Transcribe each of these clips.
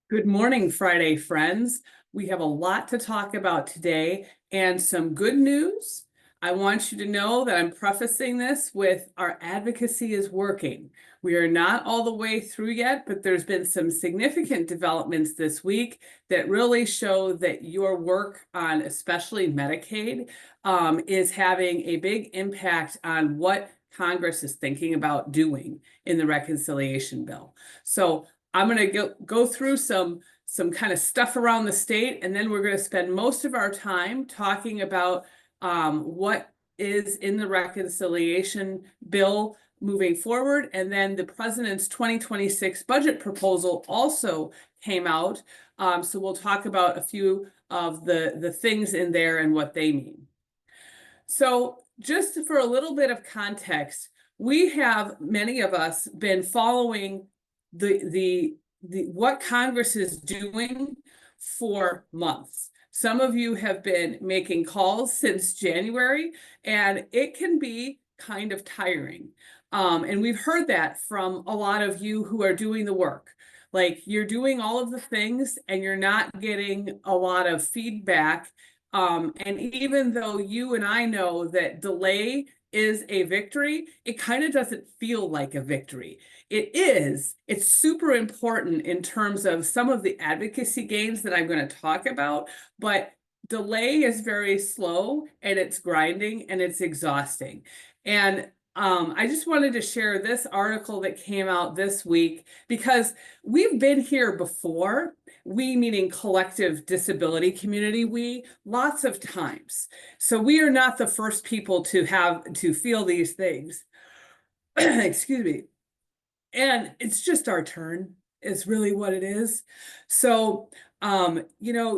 Good morning, Friday friends. We have a lot to talk about today and some good news. I want you to know that I'm prefacing this with our advocacy is working. We are not all the way through yet, but there's been some significant developments this week that really show that your work on especially Medicaid is having a big impact on what Congress is thinking about doing in the reconciliation bill. So I'm going to go through some kind of stuff around the state, and then we're going to spend most of our time talking about what is in the reconciliation bill moving forward. And then the president's 2026 budget proposal also came out. So we'll talk about a few of the things in there and what they mean. So just for a little bit of context, we have, many of us, been following the what Congress is doing for months. Some of you have been making calls since January, and it can be kind of tiring. And we've heard that from a lot of you who are doing the work. Like, you're doing all of the things and you're not getting a lot of feedback. And even though you and I know that delay is a victory, it kind of doesn't feel like a victory. It is. It's super important in terms of some of the advocacy gains that I'm going to talk about, but delay is very slow and it's grinding and it's exhausting. And I just wanted to share this article that came out this week because we've been here before, we meaning collective disability community, lots of times. So we are not the first people to have to feel these things. Excuse me. And it's just our turn, is really what it is. So,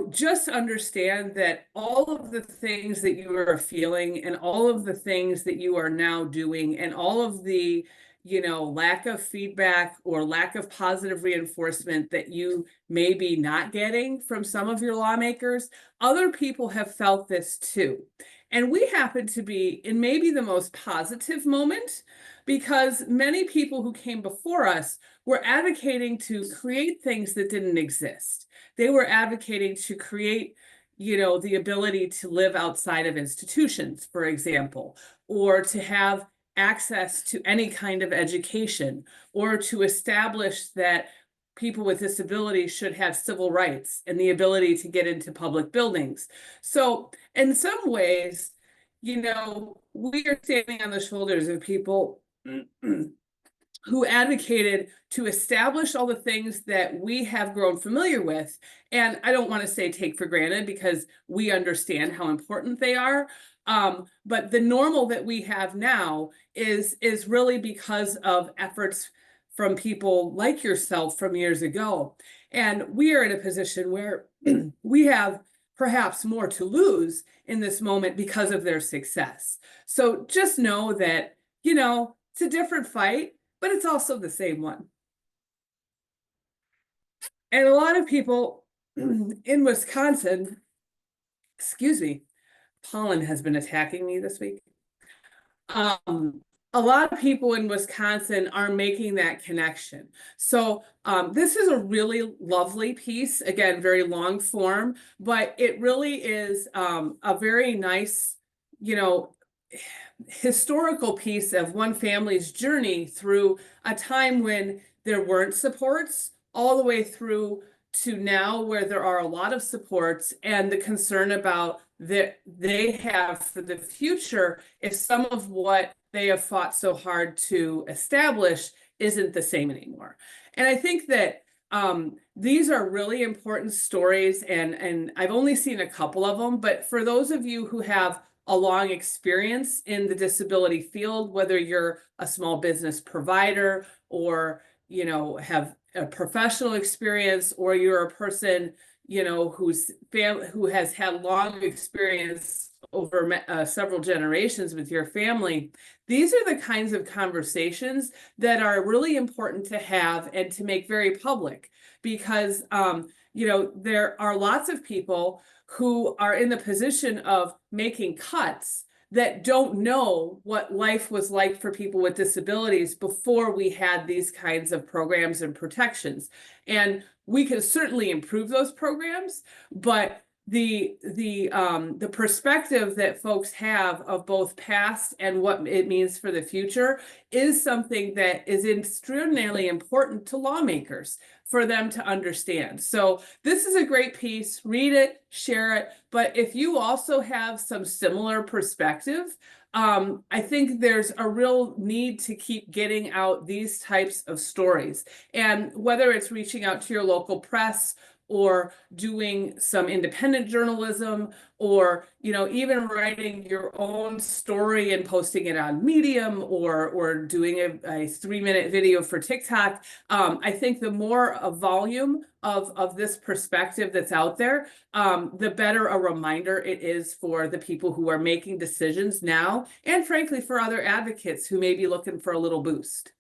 just understand that all of the things that you are feeling and all of the things that you are now doing and all of the, lack of feedback or lack of positive reinforcement that you may be not getting from some of your lawmakers, other people have felt this too. And we happen to be in maybe the most positive moment because many people who came before us were advocating to create things that didn't exist. They were advocating to create, the ability to live outside of institutions, for example, or to have access to any kind of education, or to establish that people with disabilities should have civil rights and the ability to get into public buildings. So in some ways, we are standing on the shoulders of people who advocated to establish all the things that we have grown familiar with. And I don't want to say take for granted because we understand how important they are. But the normal that we have now is really because of efforts from people like yourself from years ago. And we are in a position where we have perhaps more to lose in this moment because of their success. So just know that, it's a different fight, but it's also the same one. And a lot of people in Wisconsin, excuse me, pollen has been attacking me this week. A lot of people in Wisconsin are making that connection. So this is a really lovely piece, again, very long form, but it really is a very nice, historical piece of one family's journey through a time when there weren't supports, all the way through to now where there are a lot of supports, and the concern about that they have for the future if some of what they have fought so hard to establish isn't the same anymore. And I think that these are really important stories, and I've only seen a couple of them, but for those of you who have a long experience in the disability field, whether you're a small business provider or, have a professional experience, or you're a person, who has had long experience over several generations with your family, these are the kinds of conversations that are really important to have and to make very public because, there are lots of people who are in the position of making cuts that don't know what life was like for people with disabilities before we had these kinds of programs and protections. And we can certainly improve those programs, but the perspective that folks have of both past and what it means for the future is something that is extraordinarily important to lawmakers for them to understand. So this is a great piece. Read it, share it. But if you also have some similar perspective, I think there's a real need to keep getting out these types of stories. And whether it's reaching out to your local press or doing some independent journalism, or even writing your own story and posting it on Medium, or doing a 3-minute video for TikTok. I think the more a volume of this perspective that's out there, the better a reminder it is for the people who are making decisions now, and frankly for other advocates who may be looking for a little boost.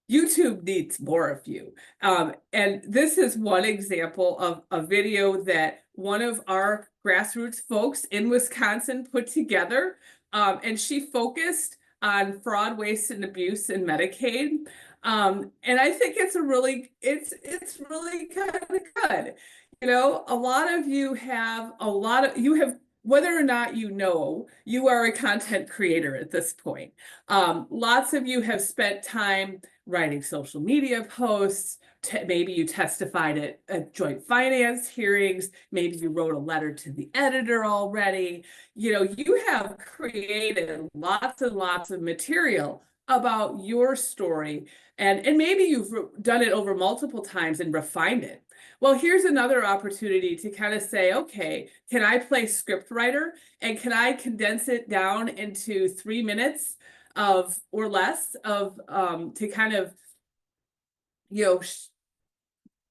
YouTube needs more of you. And this is one example of a video that one of our grassroots folks in Wisconsin put together. And she focused on fraud, waste, and abuse in Medicaid. And I think it's really kind of good. A lot of you have whether or not you are a content creator at this point. Lots of you have spent time writing social media posts. Maybe you testified at joint finance hearings. Maybe you wrote a letter to the editor already. You have created lots and lots of material about your story. And maybe you've done it over multiple times and refined it. Well, here's another opportunity to kind of say, okay, can I play script writer, and can I condense it down into 3 minutes or less to kind of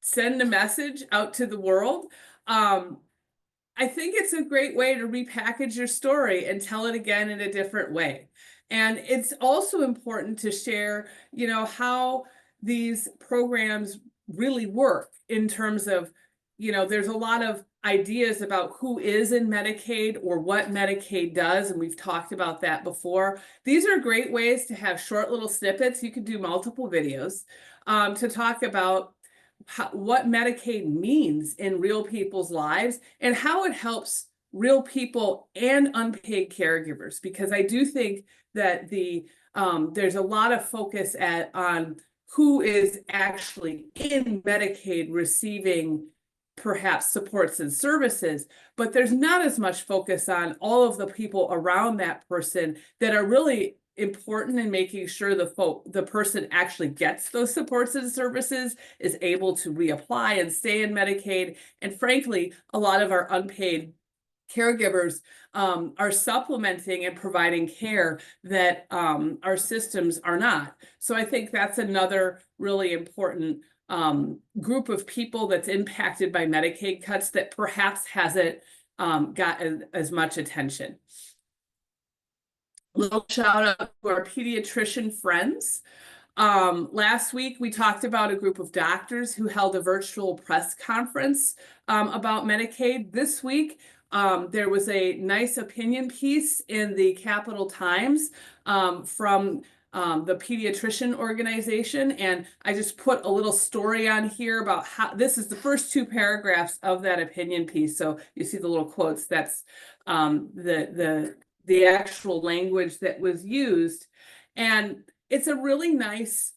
send a message out to the world. I think it's a great way to repackage your story and tell it again in a different way. And it's also important to share how these programs really work in terms of there's a lot of ideas about who is in Medicaid or what Medicaid does, and we've talked about that before. These are great ways to have short little snippets. You could do multiple videos to talk about what Medicaid means in real people's lives and how it helps real people and unpaid caregivers. Because I do think that there's a lot of focus on who is actually in Medicaid receiving perhaps supports and services, but there's not as much focus on all of the people around that person that are really important in making sure the person actually gets those supports and services, is able to reapply and stay in Medicaid. And frankly, a lot of our unpaid caregivers are supplementing and providing care that our systems are not. So I think that's another really important group of people that's impacted by Medicaid cuts that perhaps hasn't got as much attention. Little shout out to our pediatrician friends. Last week, we talked about a group of doctors who held a virtual press conference about Medicaid. This week, there was a nice opinion piece in the Capital Times from the pediatrician organization. And I just put a little story on here about how this is the first 2 paragraphs of that opinion piece. So you see the little quotes, that's the actual language that was used. And it's a really nice,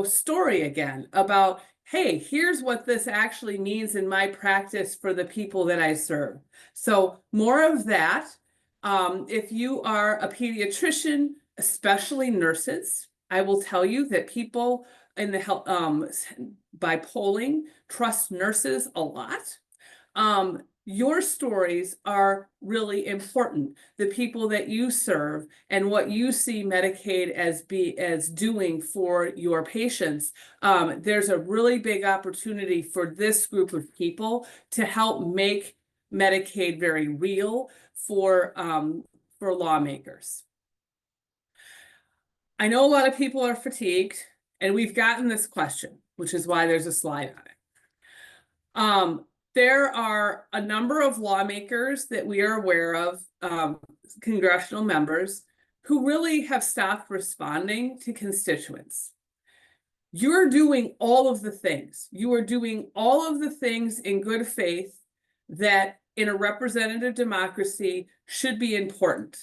story again about, hey, here's what this actually means in my practice for the people that I serve. So more of that. If you are a pediatrician, especially nurses, I will tell you that people in the health, by polling, trust nurses a lot. Your stories are really important. The people that you serve and what you see Medicaid as doing for your patients. There's a really big opportunity for this group of people to help make Medicaid very real for lawmakers. I know a lot of people are fatigued, and we've gotten this question, which is why there's a slide on it. There are a number of lawmakers that we are aware of, congressional members, who really have stopped responding to constituents. You're doing all of the things. You are doing all of the things in good faith that in a representative democracy should be important.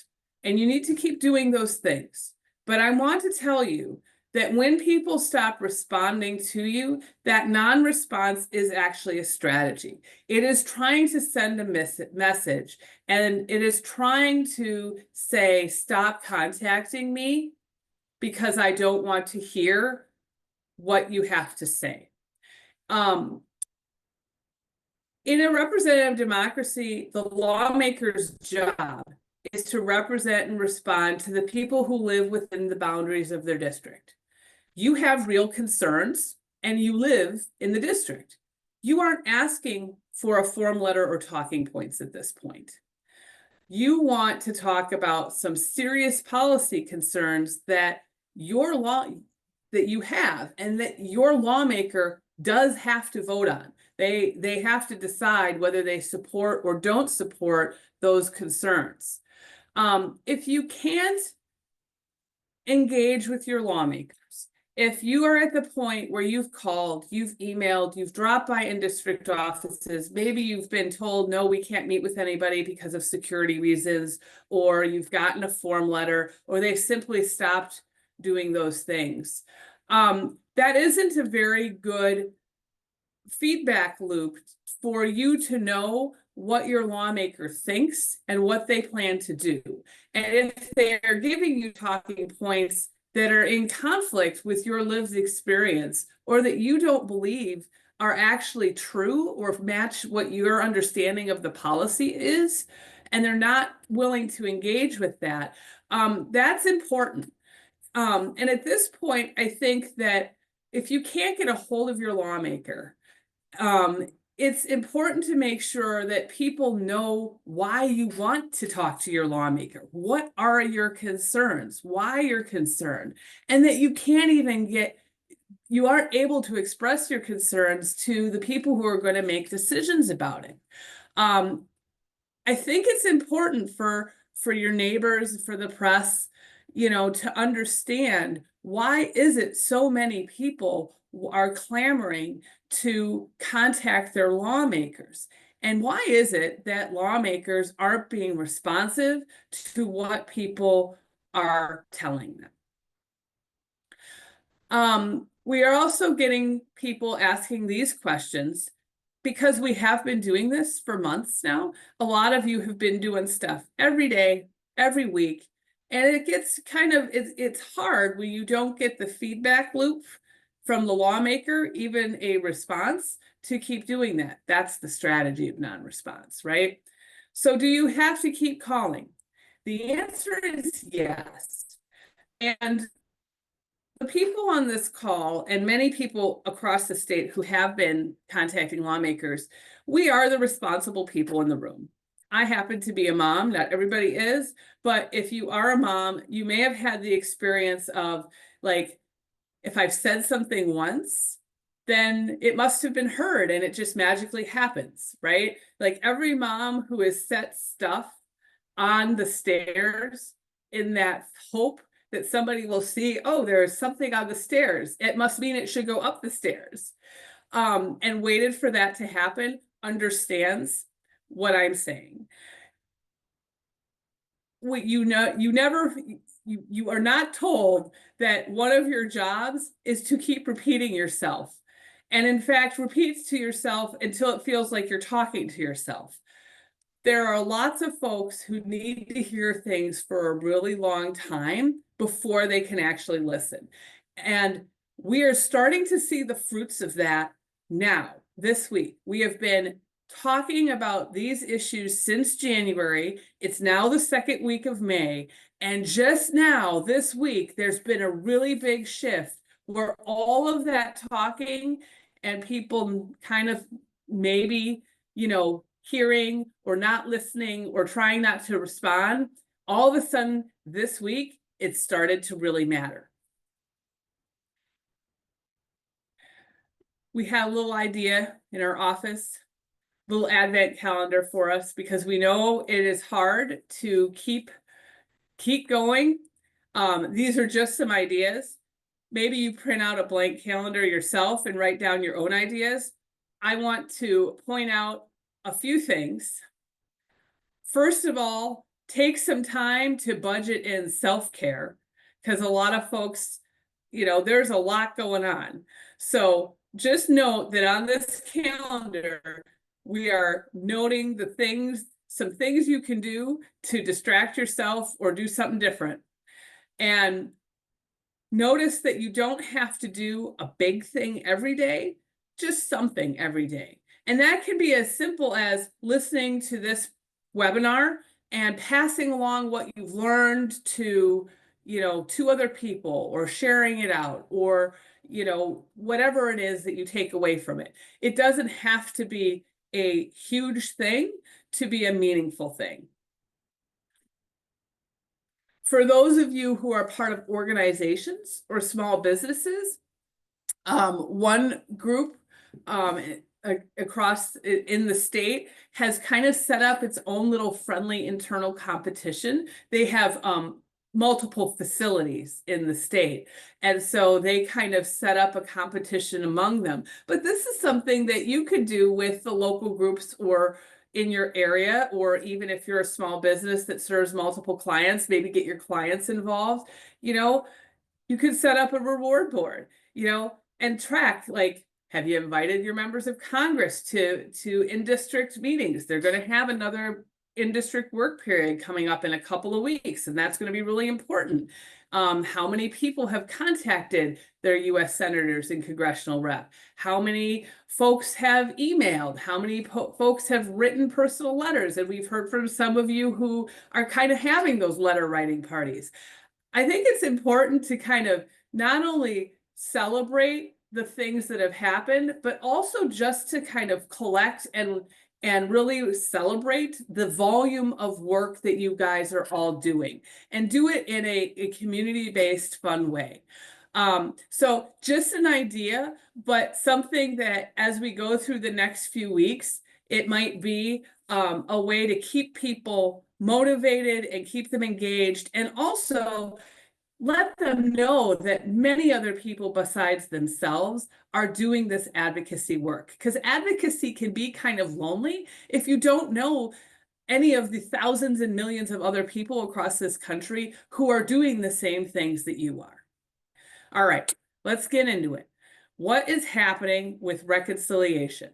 And you need to keep doing those things. But I want to tell you that when people stop responding to you, that non-response is actually a strategy. It is trying to send a message, and it is trying to say, stop contacting me because I don't want to hear what you have to say. In a representative democracy, the lawmaker's job is to represent and respond to the people who live within the boundaries of their district. You have real concerns and you live in the district. You aren't asking for a form letter or talking points at this point. You want to talk about some serious policy concerns that you have and that your lawmaker does have to vote on. They have to decide whether they support or don't support those concerns. If you can't engage with your lawmakers, if you are at the point where you've called, you've emailed, you've dropped by in district offices, maybe you've been told, no, we can't meet with anybody because of security reasons, or you've gotten a form letter, or they've simply stopped doing those things. That isn't a very good feedback loop for you to know what your lawmaker thinks and what they plan to do. And if they are giving you talking points that are in conflict with your lived experience, or that you don't believe are actually true or match what your understanding of the policy is, and they're not willing to engage with that, that's important. And at this point, I think that if you can't get a hold of your lawmaker, it's important to make sure that people know why you want to talk to your lawmaker. What are your concerns? Why you're concerned? And that you aren't able to express your concerns to the people who are going to make decisions about it. I think it's important for your neighbors, for the press, to understand, why is it so many people are clamoring to contact their lawmakers? And why is it that lawmakers aren't being responsive to what people are telling them? We are also getting people asking these questions because we have been doing this for months now. A lot of you have been doing stuff every day, every week, and it gets it's hard when you don't get the feedback loop from the lawmaker, even a response, to keep doing that. That's the strategy of non-response, right? So do you have to keep calling? The answer is yes. And the people on this call, and many people across the state who have been contacting lawmakers, we are the responsible people in the room. I happen to be a mom, not everybody is, but if you are a mom, you may have had the experience of, like, if I've said something once, then it must have been heard and it just magically happens, right? Like every mom who has set stuff on the stairs in that hope that somebody will see, oh, there's something on the stairs, it must mean it should go up the stairs, and waited for that to happen, understands what I'm saying. You are not told that one of your jobs is to keep repeating yourself, and in fact repeats to yourself until it feels like you're talking to yourself. There are lots of folks who need to hear things for a really long time before they can actually listen. And we are starting to see the fruits of that now, this week. We have been talking about these issues since January. It's now the second week of May. And just now, this week, there's been a really big shift where all of that talking and people kind of maybe, hearing or not listening or trying not to respond, all of a sudden this week, it started to really matter. We had a little idea in our office little advent calendar for us because we know it is hard to keep going. These are just some ideas. Maybe you print out a blank calendar yourself and write down your own ideas. I want to point out a few things. First of all, take some time to budget in self-care because a lot of folks, there's a lot going on. So just note that on this calendar, we are noting some things you can do to distract yourself or do something different. And notice that you don't have to do a big thing every day, just something every day. And that can be as simple as listening to this webinar and passing along what you've learned to, to other people, or sharing it out, or, whatever it is that you take away from it. It doesn't have to be a huge thing to be a meaningful thing. For those of you who are part of organizations or small businesses, one group across in the state has kind of set up its own little friendly internal competition. They have multiple facilities in the state, and so they kind of set up a competition among them. But this is something that you could do with the local groups or in your area, or even if you're a small business that serves multiple clients, maybe get your clients involved. You could set up a reward board, and track, like, have you invited your members of Congress to in-district meetings? They're going to have another in-district work period coming up in a couple of weeks, and that's going to be really important. How many people have contacted their U.S. senators and congressional rep? How many folks have emailed? How many folks have written personal letters? And we've heard from some of you who are kind of having those letter writing parties. I think it's important to kind of not only celebrate the things that have happened, but also just to kind of collect and really celebrate the volume of work that you guys are all doing, and do it in a community-based, fun way. So just an idea, but something that as we go through the next few weeks, it might be a way to keep people motivated and keep them engaged, and also let them know that many other people besides themselves are doing this advocacy work. Because advocacy can be kind of lonely if you don't know any of the thousands and millions of other people across this country who are doing the same things that you are. All right, let's get into it. What is happening with reconciliation?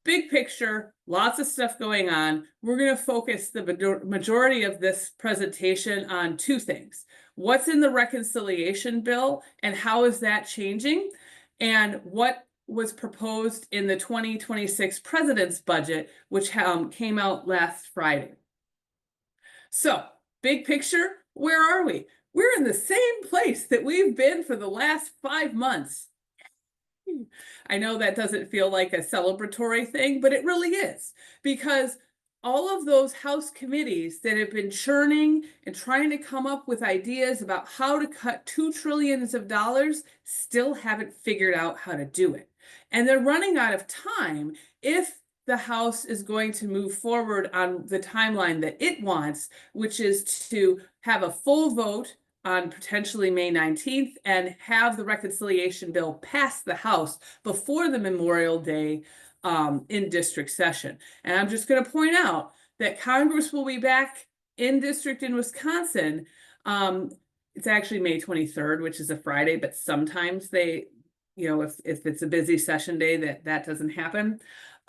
Big picture, lots of stuff going on. We're going to focus the majority of this presentation on two things. What's in the reconciliation bill and how is that changing? And what was proposed in the 2026 president's budget, which came out last Friday. So, big picture, where are we? We're in the same place that we've been for the last 5 months. I know that doesn't feel like a celebratory thing, but it really is, because all of those House committees that have been churning and trying to come up with ideas about how to cut $2 trillion still haven't figured out how to do it. And they're running out of time if the House is going to move forward on the timeline that it wants, which is to have a full vote on potentially May 19th and have the reconciliation bill pass the House before the Memorial Day in district session. And I'm just going to point out that Congress will be back in district in Wisconsin. It's actually May 23rd, which is a Friday, but sometimes they, if it's a busy session day, that doesn't happen.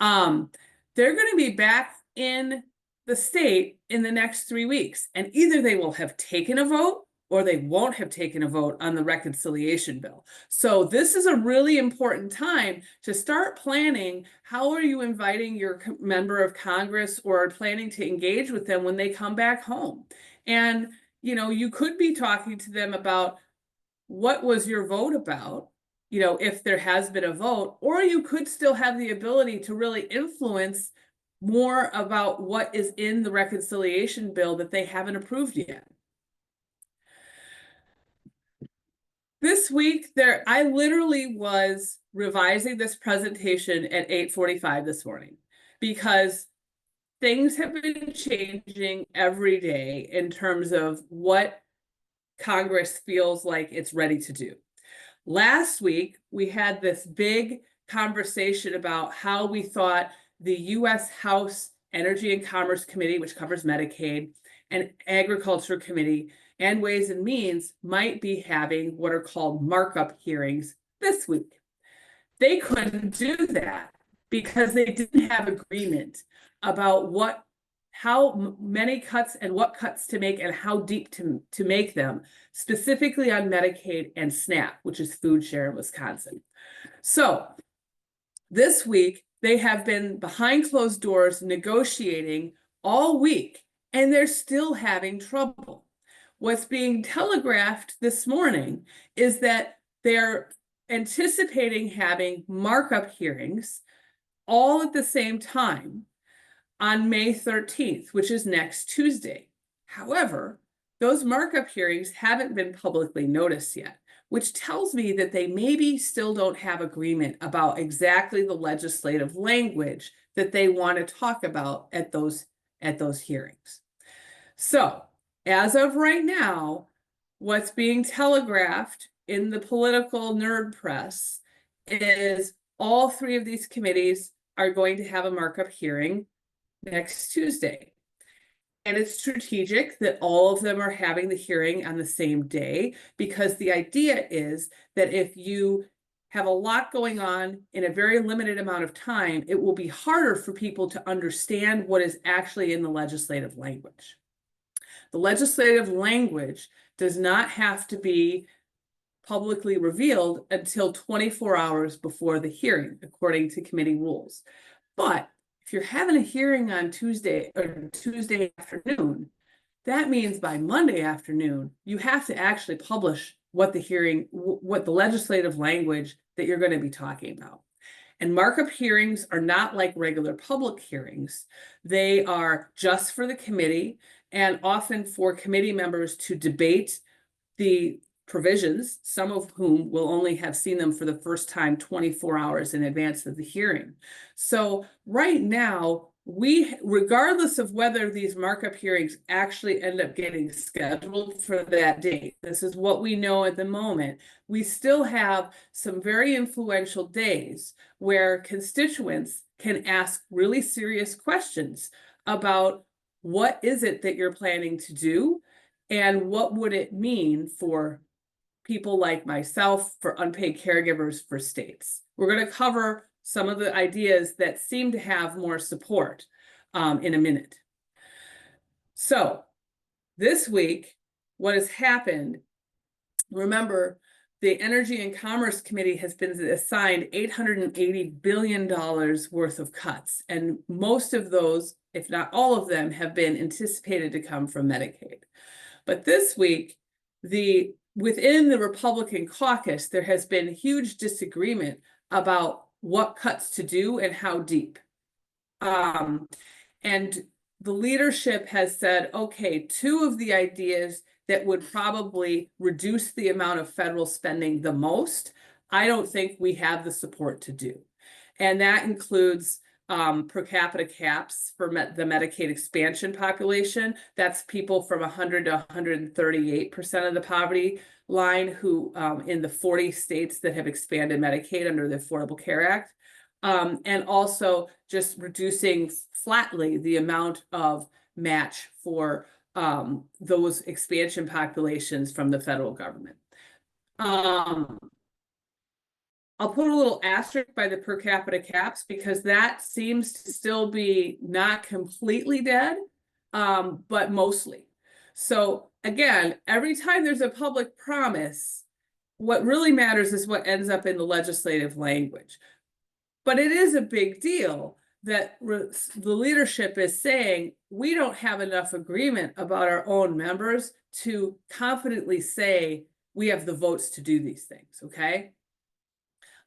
They're going to be back in the state in the next 3 weeks, and either they will have taken a vote or they won't have taken a vote on the reconciliation bill. So this is a really important time to start planning. How are you inviting your member of Congress or planning to engage with them when they come back home? And, you could be talking to them about what was your vote about, if there has been a vote, or you could still have the ability to really influence more about what is in the reconciliation bill that they haven't approved yet. This week, I literally was revising this presentation at 8:45 this morning, because things have been changing every day in terms of what Congress feels like it's ready to do. Last week, we had this big conversation about how we thought the U.S. House Energy and Commerce Committee, which covers Medicaid, and Agriculture Committee and Ways and Means might be having what are called markup hearings this week. They couldn't do that because they didn't have agreement about how many cuts and what cuts to make and how deep to make them, specifically on Medicaid and SNAP, which is food share in Wisconsin. So this week, they have been behind closed doors negotiating all week, and they're still having trouble. What's being telegraphed this morning is that they're anticipating having markup hearings all at the same time on May 13th, which is next Tuesday. However, those markup hearings haven't been publicly noticed yet, which tells me that they maybe still don't have agreement about exactly the legislative language that they want to talk about at those hearings. So, as of right now, what's being telegraphed in the political nerd press is all three of these committees are going to have a markup hearing next Tuesday. And it's strategic that all of them are having the hearing on the same day, because the idea is that if you have a lot going on in a very limited amount of time, it will be harder for people to understand what is actually in the legislative language. The legislative language does not have to be publicly revealed until 24 hours before the hearing, according to committee rules. But if you're having a hearing on Tuesday afternoon, that means by Monday afternoon, you have to actually publish what the legislative language that you're going to be talking about. And markup hearings are not like regular public hearings. They are just for the committee and often for committee members to debate the provisions, some of whom will only have seen them for the first time 24 hours in advance of the hearing. So right now, regardless of whether these markup hearings actually end up getting scheduled for that date, this is what we know at the moment, we still have some very influential days where constituents can ask really serious questions about what is it that you're planning to do and what would it mean for people like myself, for unpaid caregivers, for states. We're going to cover some of the ideas that seem to have more support in a minute. So this week, what has happened, remember, the Energy and Commerce Committee has been assigned $880 billion worth of cuts, and most of those, if not all of them, have been anticipated to come from Medicaid. But this week, within the Republican caucus, there has been huge disagreement about what cuts to do and how deep. And the leadership has said, okay, two of the ideas that would probably reduce the amount of federal spending the most, I don't think we have the support to do. And that includes per capita caps for the Medicaid expansion population. That's people from 100 to 138% of the poverty line who in the 40 states that have expanded Medicaid under the Affordable Care Act. And also just reducing flatly the amount of match for those expansion populations from the federal government. I'll put a little asterisk by the per capita caps because that seems to still be not completely dead, but mostly. So again, every time there's a public promise, what really matters is what ends up in the legislative language. But it is a big deal that the leadership is saying we don't have enough agreement about our own members to confidently say we have the votes to do these things, okay?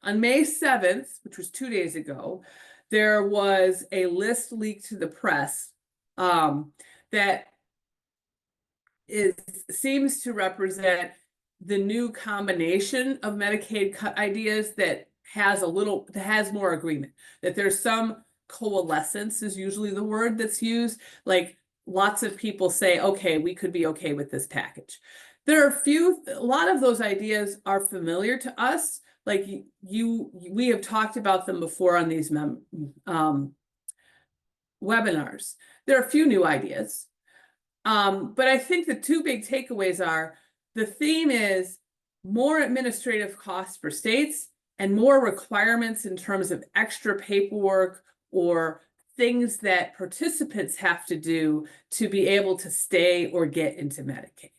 On May 7th, which was 2 days ago, there was a list leaked to the press that seems to represent the new combination of Medicaid cut ideas that has more agreement, that there's some coalescence is usually the word that's used. Like lots of people say, okay, we could be okay with this package. There are a lot of those ideas are familiar to us. Like we have talked about them before on these webinars. There are a few new ideas. But I think the two big takeaways are the theme is more administrative costs for states and more requirements in terms of extra paperwork or things that participants have to do to be able to stay or get into Medicaid.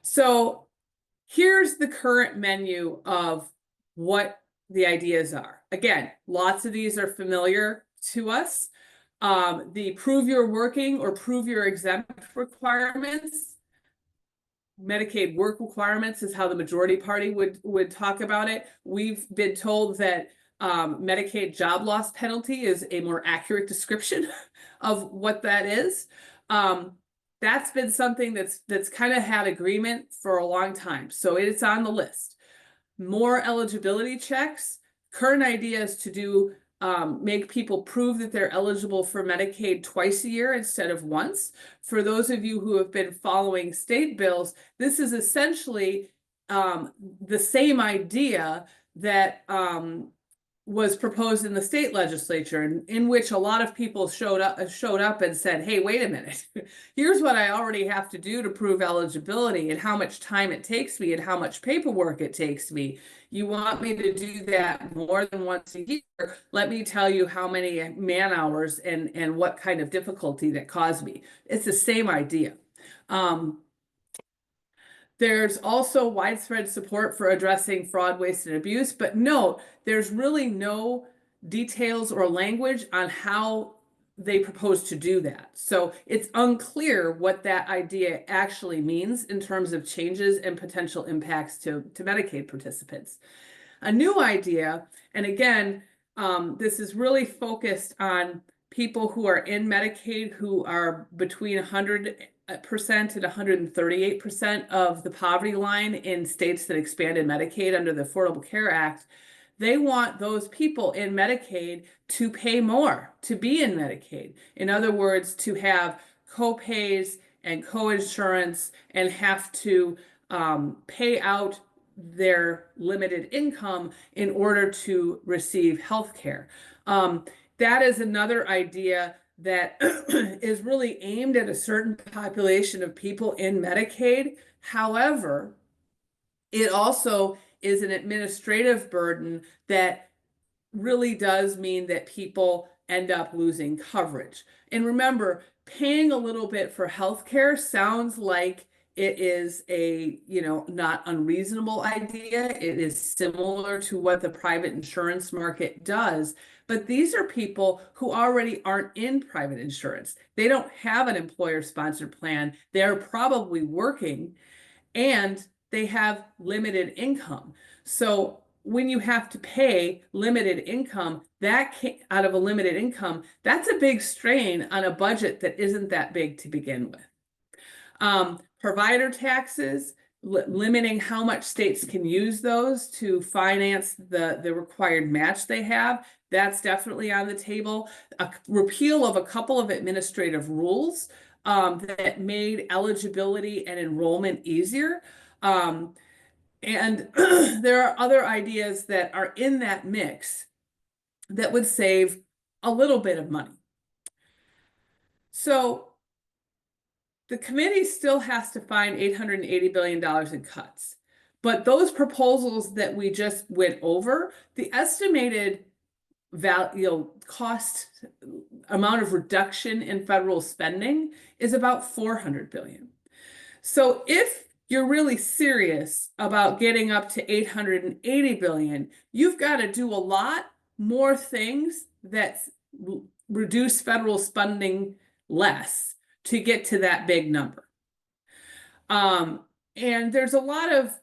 So here's the current menu of what the ideas are. Again, lots of these are familiar to us. The prove you're working or prove you're exempt requirements, Medicaid work requirements is how the majority party would talk about it. We've been told that Medicaid job loss penalty is a more accurate description of what that is. That's been something that's kind of had agreement for a long time. So it's on the list. More eligibility checks. Current idea is to do make people prove that they're eligible for Medicaid twice a year instead of once. For those of you who have been following state bills, this is essentially the same idea that was proposed in the state legislature, in which a lot of people showed up and said, hey, wait a minute, here's what I already have to do to prove eligibility and how much time it takes me and how much paperwork it takes me. You want me to do that more than once a year? Let me tell you how many man hours and what kind of difficulty that caused me. It's the same idea. There's also widespread support for addressing fraud, waste, and abuse, but note, there's really no details or language on how they propose to do that. So it's unclear what that idea actually means in terms of changes and potential impacts to Medicaid participants. A new idea, and again, this is really focused on people who are in Medicaid who are between 100% and 138% of the poverty line in states that expanded Medicaid under the Affordable Care Act. They want those people in Medicaid to pay more to be in Medicaid. In other words, to have co-pays and co-insurance and have to pay out their limited income in order to receive health care. That is another idea that is really aimed at a certain population of people in Medicaid. However, it also is an administrative burden that really does mean that people end up losing coverage. And remember, paying a little bit for healthcare sounds like it is a, not unreasonable idea. It is similar to what the private insurance market does. But these are people who already aren't in private insurance. They don't have an employer-sponsored plan. They're probably working and they have limited income. So when you have to pay limited income, out of a limited income, that's a big strain on a budget that isn't that big to begin with. Provider taxes, limiting how much states can use those to finance the required match they have, that's definitely on the table. A repeal of a couple of administrative rules that made eligibility and enrollment easier. And there are other ideas that are in that mix that would save a little bit of money. So the committee still has to find $880 billion in cuts. But those proposals that we just went over, the estimated cost amount of reduction in federal spending is about $400 billion. So if you're really serious about getting up to $880 billion, you've got to do a lot more things that reduce federal spending less to get to that big number. And there's a lot of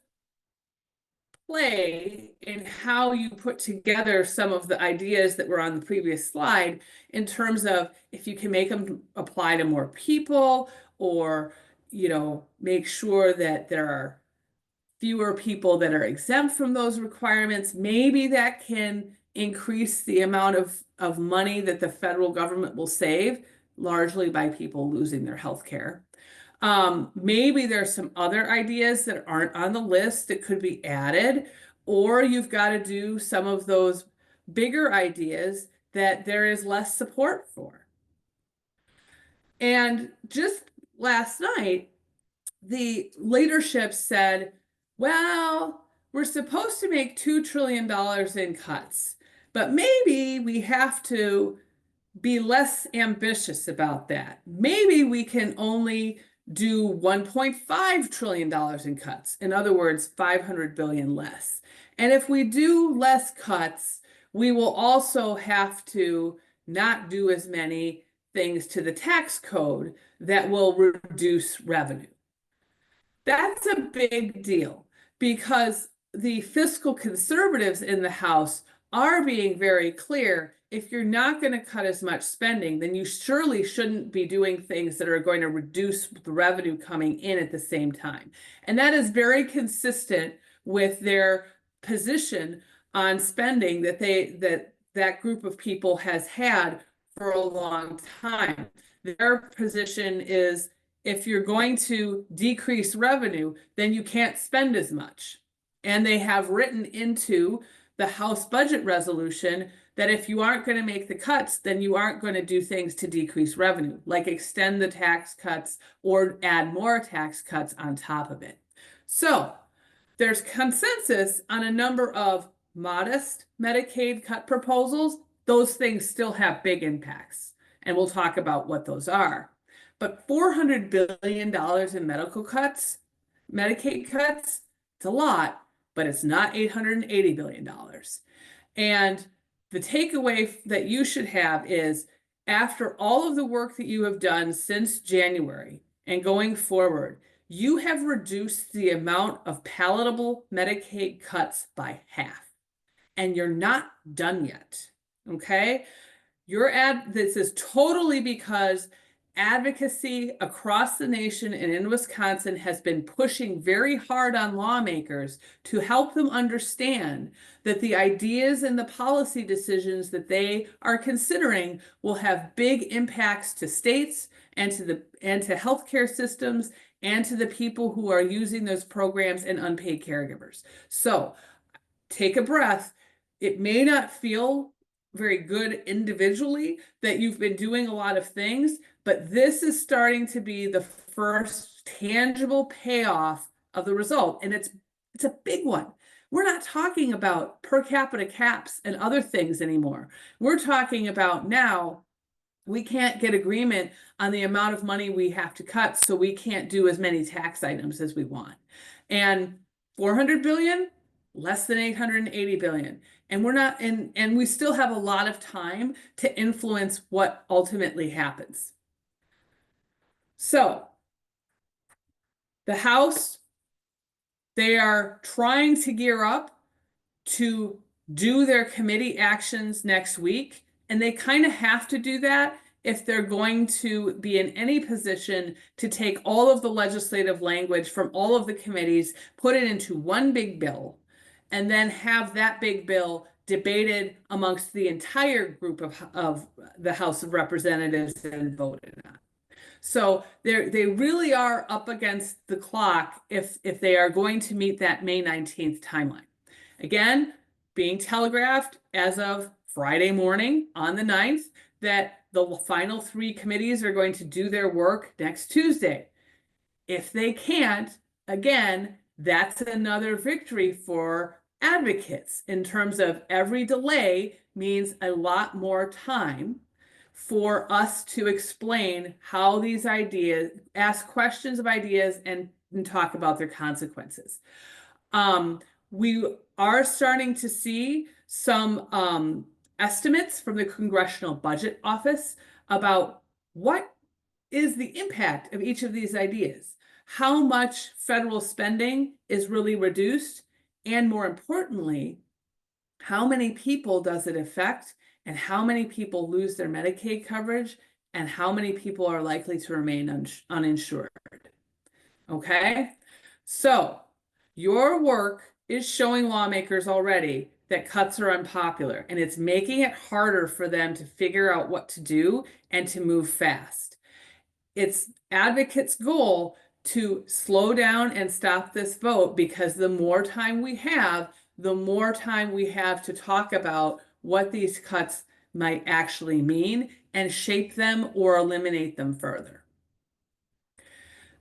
play in how you put together some of the ideas that were on the previous slide in terms of if you can make them apply to more people or, make sure that there are fewer people that are exempt from those requirements. Maybe that can increase the amount of money that the federal government will save, largely by people losing their health care. Maybe there's some other ideas that aren't on the list that could be added, or you've got to do some of those bigger ideas that there is less support for. And just last night, the leadership said, well, we're supposed to make $2 trillion in cuts, but maybe we have to be less ambitious about that. Maybe we can only do $1.5 trillion in cuts. In other words, 500 billion less. And if we do less cuts, we will also have to not do as many things to the tax code that will reduce revenue. That's a big deal because the fiscal conservatives in the House are being very clear. If you're not going to cut as much spending, then you surely shouldn't be doing things that are going to reduce the revenue coming in at the same time. And that is very consistent with their position on spending that group of people has had for a long time. Their position is, if you're going to decrease revenue, then you can't spend as much. And they have written into the House budget resolution that if you aren't going to make the cuts, then you aren't going to do things to decrease revenue, like extend the tax cuts or add more tax cuts on top of it. So there's consensus on a number of modest Medicaid cut proposals. Those things still have big impacts, and we'll talk about what those are. But $400 billion in medical cuts, Medicaid cuts, it's a lot, but it's not $880 billion. And the takeaway that you should have is, after all of the work that you have done since January and going forward, you have reduced the amount of palatable Medicaid cuts by half. And you're not done yet, okay? This is totally because advocacy across the nation and in Wisconsin has been pushing very hard on lawmakers to help them understand that the ideas and the policy decisions that they are considering will have big impacts to states and to healthcare systems and to the people who are using those programs and unpaid caregivers. So take a breath. It may not feel very good individually that you've been doing a lot of things, but this is starting to be the first tangible payoff of the result. And it's a big one. We're not talking about per capita caps and other things anymore. We're talking about now we can't get agreement on the amount of money we have to cut, so we can't do as many tax items as we want. And 400 billion, less than 880 billion. And we're not, and we still have a lot of time to influence what ultimately happens. So the House, they are trying to gear up to do their committee actions next week. And they kind of have to do that if they're going to be in any position to take all of the legislative language from all of the committees, put it into one big bill, and then have that big bill debated amongst the entire group of the House of Representatives and voted on. So they really are up against the clock if they are going to meet that May 19th timeline. Again, being telegraphed as of Friday morning on the 9th that the final 3 committees are going to do their work next Tuesday. If they can't, again, that's another victory for advocates in terms of every delay means a lot more time for us to explain how these ideas, ask questions of ideas and talk about their consequences. We are starting to see some estimates from the Congressional Budget Office about what is the impact of each of these ideas, how much federal spending is really reduced, and more importantly, how many people does it affect, and how many people lose their Medicaid coverage, and how many people are likely to remain uninsured. Okay, so your work is showing lawmakers already that cuts are unpopular, and it's making it harder for them to figure out what to do and to move fast. It's advocates' goal to slow down and stop this vote, because the more time we have, the more time we have to talk about what these cuts might actually mean and shape them or eliminate them further.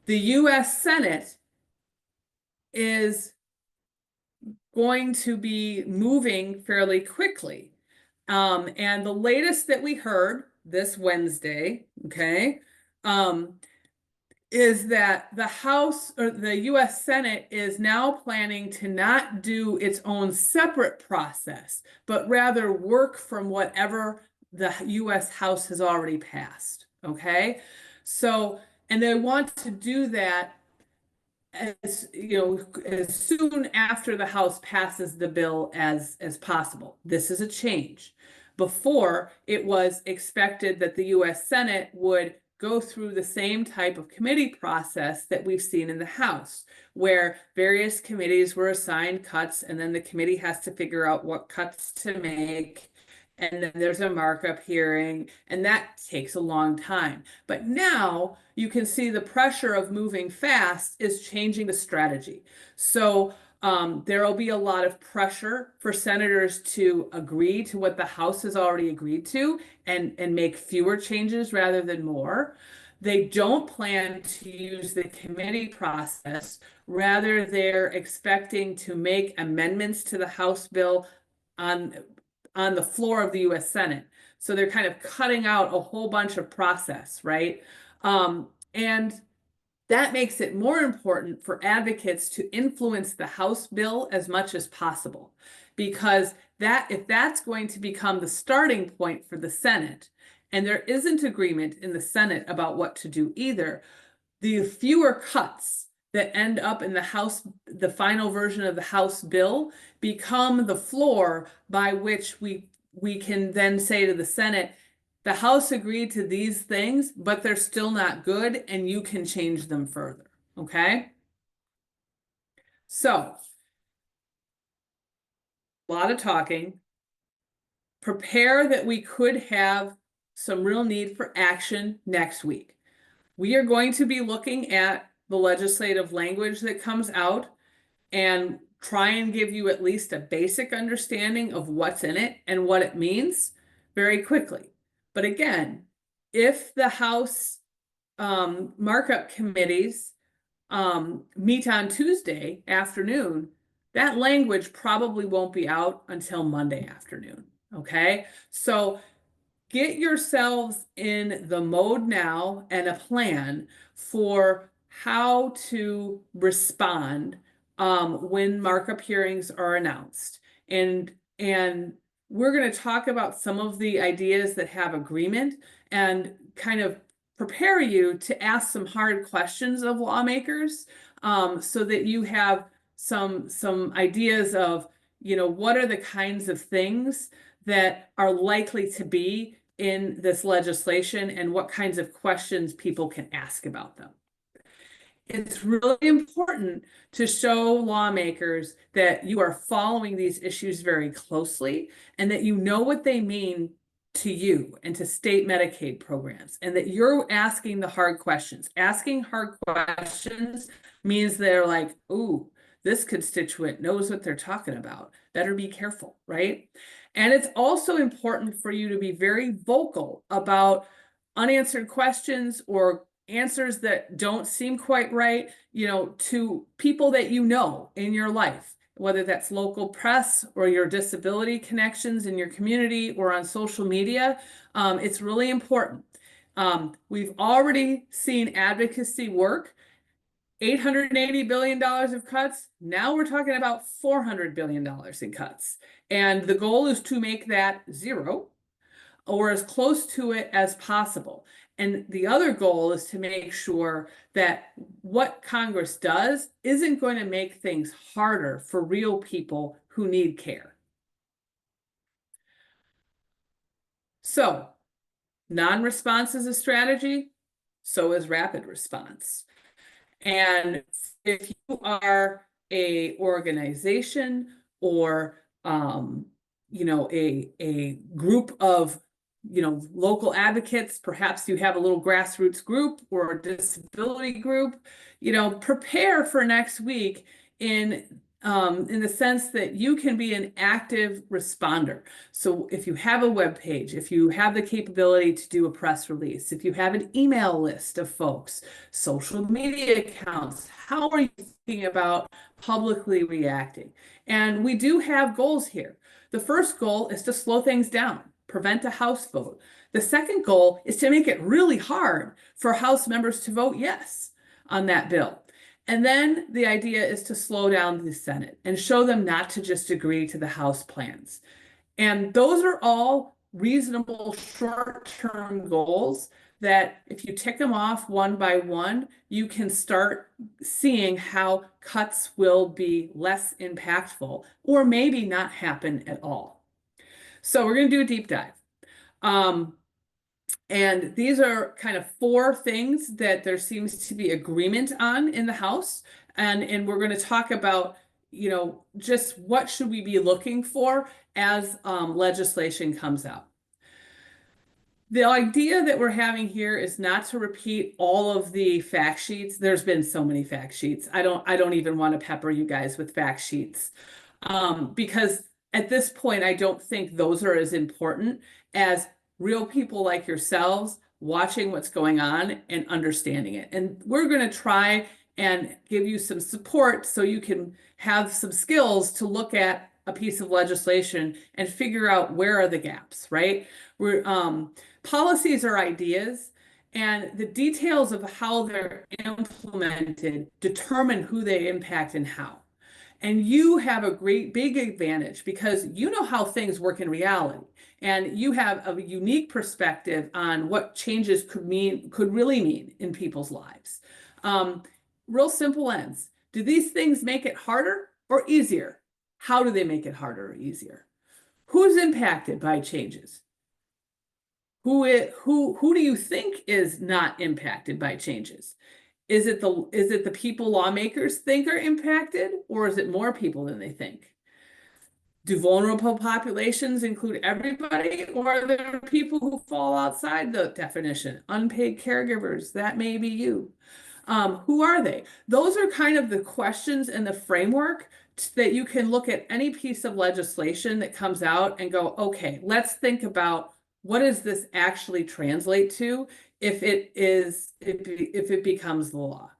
The US Senate is going to be moving fairly quickly. And the latest that we heard this Wednesday, okay, is that the House or the US Senate is now planning to not do its own separate process, but rather work from whatever the US House has already passed. Okay. So, and they want to do that as as soon after the House passes the bill as possible. This is a change. Before, it was expected that the US Senate would go through the same type of committee process that we've seen in the House, where various committees were assigned cuts, and then the committee has to figure out what cuts to make. And then there's a markup hearing, and that takes a long time. But now you can see the pressure of moving fast is changing the strategy. So there will be a lot of pressure for senators to agree to what the House has already agreed to and make fewer changes rather than more. They don't plan to use the committee process. Rather, they're expecting to make amendments to the House bill on the floor of the US Senate. So they're kind of cutting out a whole bunch of process, right? And that makes it more important for advocates to influence the House bill as much as possible, because if that's going to become the starting point for the Senate, and there isn't agreement in the Senate about what to do either, the fewer cuts that end up in the House, the final version of the House bill, become the floor by which we can then say to the Senate, the House agreed to these things, but they're still not good, and you can change them further. Okay? So, a lot of talking. Prepare that we could have some real need for action next week. We are going to be looking at the legislative language that comes out and try and give you at least a basic understanding of what's in it and what it means very quickly. But again, if the House markup committees meet on Tuesday afternoon, that language probably won't be out until Monday afternoon. Okay, so get yourselves in the mode now and a plan for how to respond when markup hearings are announced. And we're going to talk about some of the ideas that have agreement and kind of prepare you to ask some hard questions of lawmakers, so that you have some ideas of, what are the kinds of things that are likely to be in this legislation and what kinds of questions people can ask about them. It's really important to show lawmakers that you are following these issues very closely and that you know what they mean to you and to state Medicaid programs, and that you're asking the hard questions. Asking hard questions means they're like, ooh, this constituent knows what they're talking about. Better be careful, right? And it's also important for you to be very vocal about unanswered questions or answers that don't seem quite right, to people that you know in your life, whether that's local press or your disability connections in your community or on social media. It's really important. We've already seen advocacy work. $880 billion of cuts. Now we're talking about $400 billion in cuts. And the goal is to make that zero or as close to it as possible. And the other goal is to make sure that what Congress does isn't going to make things harder for real people who need care. So, non-response is a strategy, so is rapid response. And if you are a organization or um, a group of, local advocates. Perhaps you have a little grassroots group or a disability group, prepare for next week in the sense that you can be an active responder. So if you have a web page, if you have the capability to do a press release, if you have an email list of folks, social media accounts, how are you thinking about publicly reacting? And we do have goals here. The first goal is to slow things down, prevent a House vote. The second goal is to make it really hard for House members to vote yes on that bill. And then the idea is to slow down the Senate and show them not to just agree to the House plans. And those are all reasonable short-term goals that if you tick them off one by one, you can start seeing how cuts will be less impactful or maybe not happen at all. So we're going to do a deep dive. And these are kind of four things that there seems to be agreement on in the House. And we're going to talk about, just what should we be looking for as legislation comes out. The idea that we're having here is not to repeat all of the fact sheets. There's been so many fact sheets. I don't even want to pepper you guys with fact sheets because at this point, I don't think those are as important as real people like yourselves watching what's going on and understanding it. And we're going to try and give you some support so you can have some skills to look at a piece of legislation and figure out where are the gaps, right? Policies are ideas, and the details of how they're implemented determine who they impact and how. And you have a great big advantage because you know how things work in reality. And you have a unique perspective on what changes could really mean in people's lives. Real simple ends. Do these things make it harder or easier? How do they make it harder or easier? Who's impacted by changes? Who do you think is not impacted by changes? Is it the people lawmakers think are impacted, or is it more people than they think? Do vulnerable populations include everybody, or are there people who fall outside the definition? Unpaid caregivers, that may be you. Who are they? Those are kind of the questions and the framework that you can look at any piece of legislation that comes out and go, okay, let's think about what does this actually translate to if it becomes the law.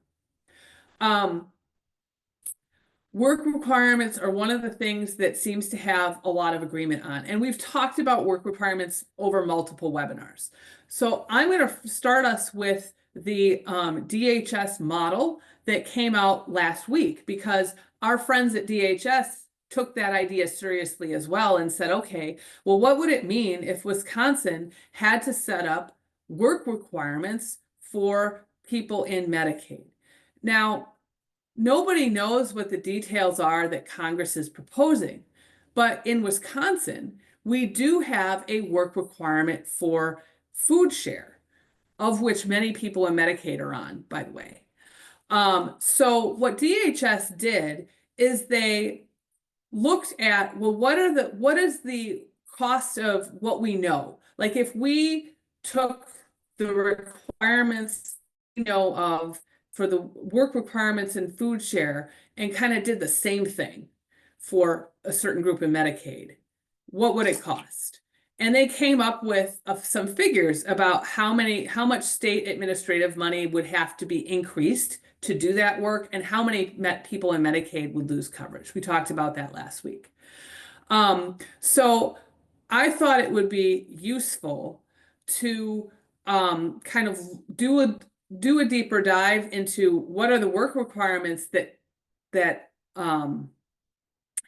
Work requirements are one of the things that seems to have a lot of agreement on. And we've talked about work requirements over multiple webinars. So I'm going to start us with the DHS model that came out last week because our friends at DHS took that idea seriously as well and said, okay, well, what would it mean if Wisconsin had to set up work requirements for people in Medicaid? Now, nobody knows what the details are that Congress is proposing, but in Wisconsin, we do have a work requirement for food share, of which many people in Medicaid are on, by the way. So what DHS did is they looked at, well, what is the cost of what we know? Like if we took the requirements, of for the work requirements and food share and kind of did the same thing for a certain group in Medicaid, what would it cost? And they came up with some figures about how much state administrative money would have to be increased to do that work and how many people in Medicaid would lose coverage. We talked about that last week. So I thought it would be useful to kind of do a deeper dive into what are the work requirements that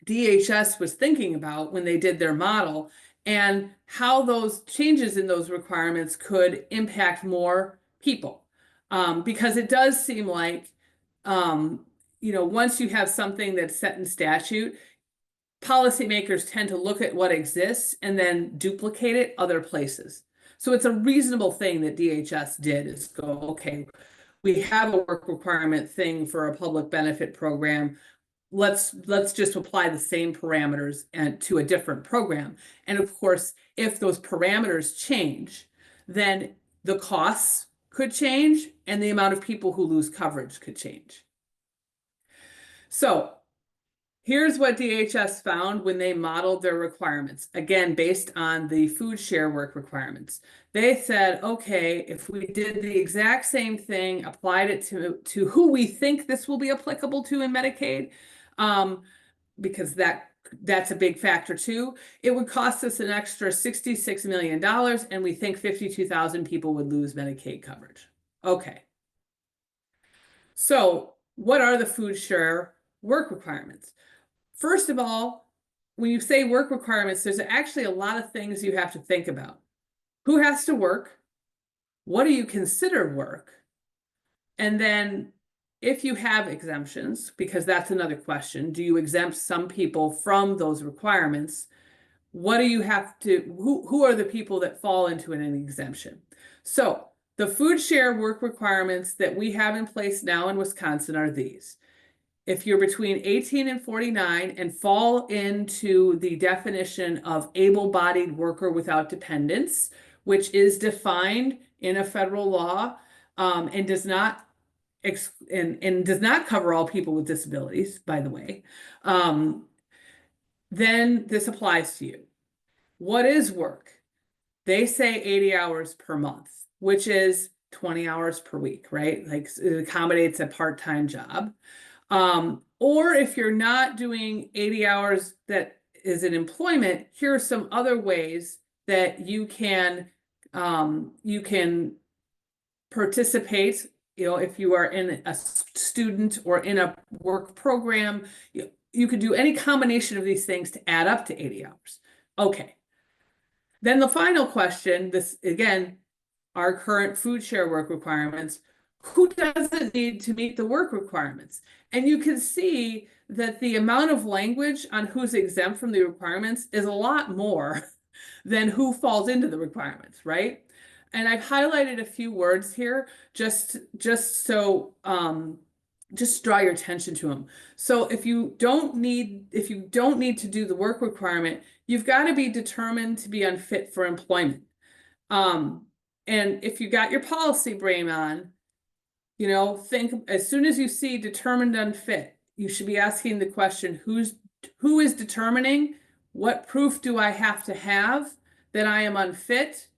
DHS was thinking about when they did their model and how those changes in those requirements could impact more people. Because it does seem like, once you have something that's set in statute, policymakers tend to look at what exists and then duplicate it other places. So it's a reasonable thing that DHS did is go, okay, we have a work requirement thing for a public benefit program. let's just apply the same parameters and to a different program. And of course, if those parameters change, then the costs could change and the amount of people who lose coverage could change. So here's what DHS found when they modeled their requirements, again, based on the food share work requirements. They said, okay, if we did the exact same thing, applied it to who we think this will be applicable to in Medicaid, because that's a big factor too, it would cost us an extra $66 million, and we think 52,000 people would lose Medicaid coverage. Okay. So what are the food share work requirements? First of all, when you say work requirements, there's actually a lot of things you have to think about. Who has to work? What do you consider work? And then if you have exemptions, because that's another question, do you exempt some people from those requirements? What do you have to, who are the people that fall into an exemption? So the food share work requirements that we have in place now in Wisconsin are these. If you're between 18 and 49 and fall into the definition of able-bodied worker without dependents, which is defined in a federal law, and does not does not cover all people with disabilities, by the way, then this applies to you. What is work? They say 80 hours per month, which is 20 hours per week, right? Like it accommodates a part-time job. Or if you're not doing 80 hours that is in employment, here are some other ways that you can participate. You know, if you are in a student or in a work program, you could do any combination of these things to add up to 80 hours. Okay. Then the final question, this again, our current food share work requirements, who doesn't need to meet the work requirements? And you can see that the amount of language on who's exempt from the requirements is a lot more than who falls into the requirements, right? And I've highlighted a few words here just so just draw your attention to them. So if you don't need to do the work requirement, you've got to be determined to be unfit for employment. And if you got your policy brain on, you know, think as soon as you see determined unfit, you should be asking the question, who is determining? What proof do I have to have that I am unfit?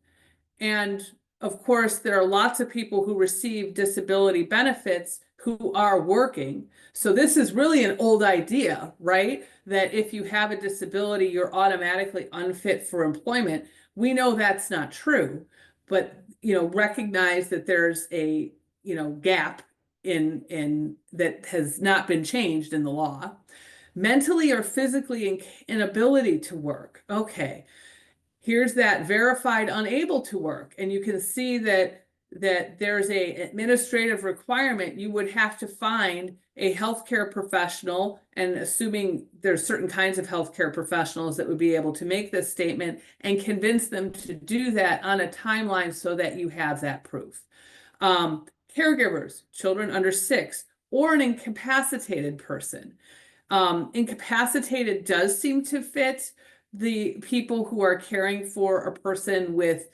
And of course, there are lots of people who receive disability benefits who are working. So this is really an old idea, right? That if you have a disability, you're automatically unfit for employment. We know that's not true, but you know, recognize that there's a gap in that has not been changed in the law. Mentally or physically inability to work. Okay. Here's that verified unable to work. And you can see that there's a administrative requirement. You would have to find a healthcare professional, and assuming there's certain kinds of healthcare professionals that would be able to make this statement, and convince them to do that on a timeline so that you have that proof. Caregivers, children under 6, or an incapacitated person. Incapacitated does seem to fit the people who are caring for a person with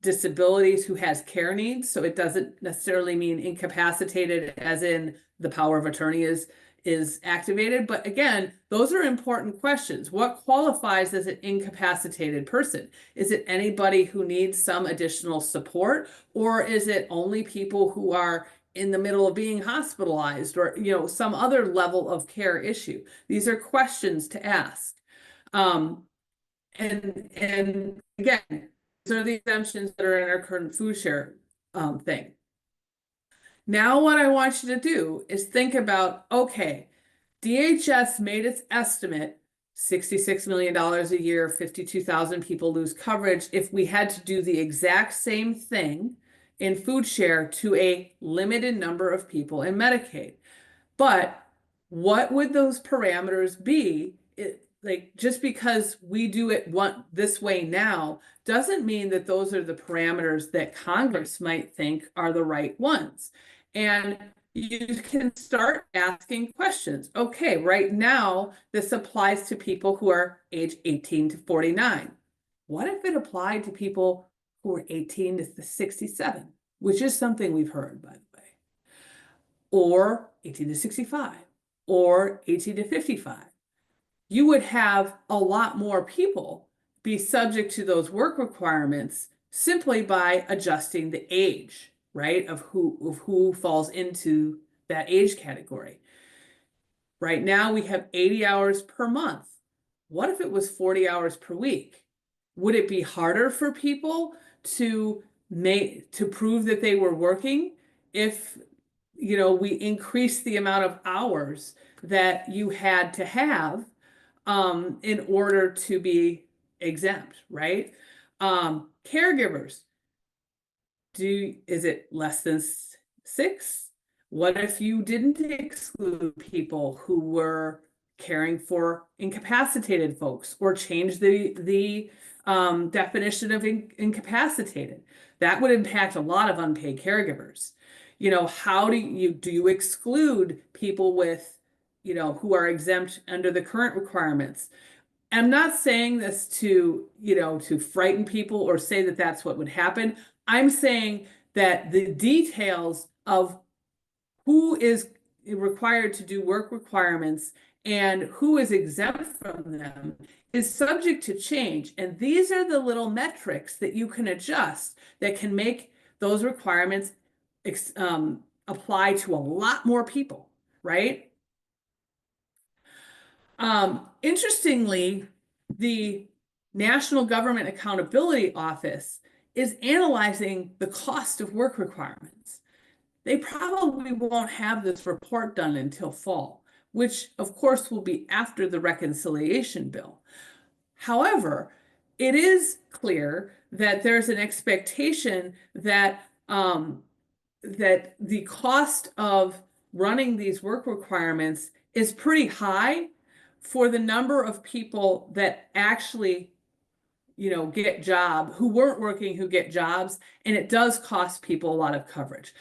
disabilities who has care needs. So it doesn't necessarily mean incapacitated as in the power of attorney is activated. But again, those are important questions. What qualifies as an incapacitated person? Is it anybody who needs some additional support, or is it only people who are in the middle of being hospitalized, or some other level of care issue? These are questions to ask. And again, these are the exemptions that are in our current food share thing. Now what I want you to do is think about, okay, DHS made its estimate, $66 million a year, 52,000 people lose coverage if we had to do the exact same thing in food share to a limited number of people in Medicaid. But what would those parameters be? Like, just because we do it this way now doesn't mean that those are the parameters that Congress might think are the right ones. And you can start asking questions. Okay, right now, this applies to people who are age 18 to 49. What if it applied to people who are 18 to 67, which is something we've heard, by the way, or 18 to 65, or 18 to 55? You would have a lot more people be subject to those work requirements simply by adjusting the age, right, of who falls into that age category. Right now we have 80 hours per month. What if it was 40 hours per week? Would it be harder for people to prove that they were working if we increase the amount of hours that you had to have in order to be exempt, right? Caregivers, is it less than 6? What if you didn't exclude people who were caring for incapacitated folks, or change the definition of incapacitated? That would impact a lot of unpaid caregivers. How do you exclude people with, who are exempt under the current requirements? I'm not saying this to frighten people or say that that's what would happen. I'm saying that the details of who is required to do work requirements and who is exempt from them is subject to change. And these are the little metrics that you can adjust that can make those requirements apply to a lot more people, right? Interestingly, the National Government Accountability Office is analyzing the cost of work requirements. They probably won't have this report done until fall, which of course will be after the reconciliation bill. However, it is clear that there's an expectation that that the cost of running these work requirements is pretty high for the number of people that actually get who weren't working, who get jobs, and it does cost people a lot of coverage.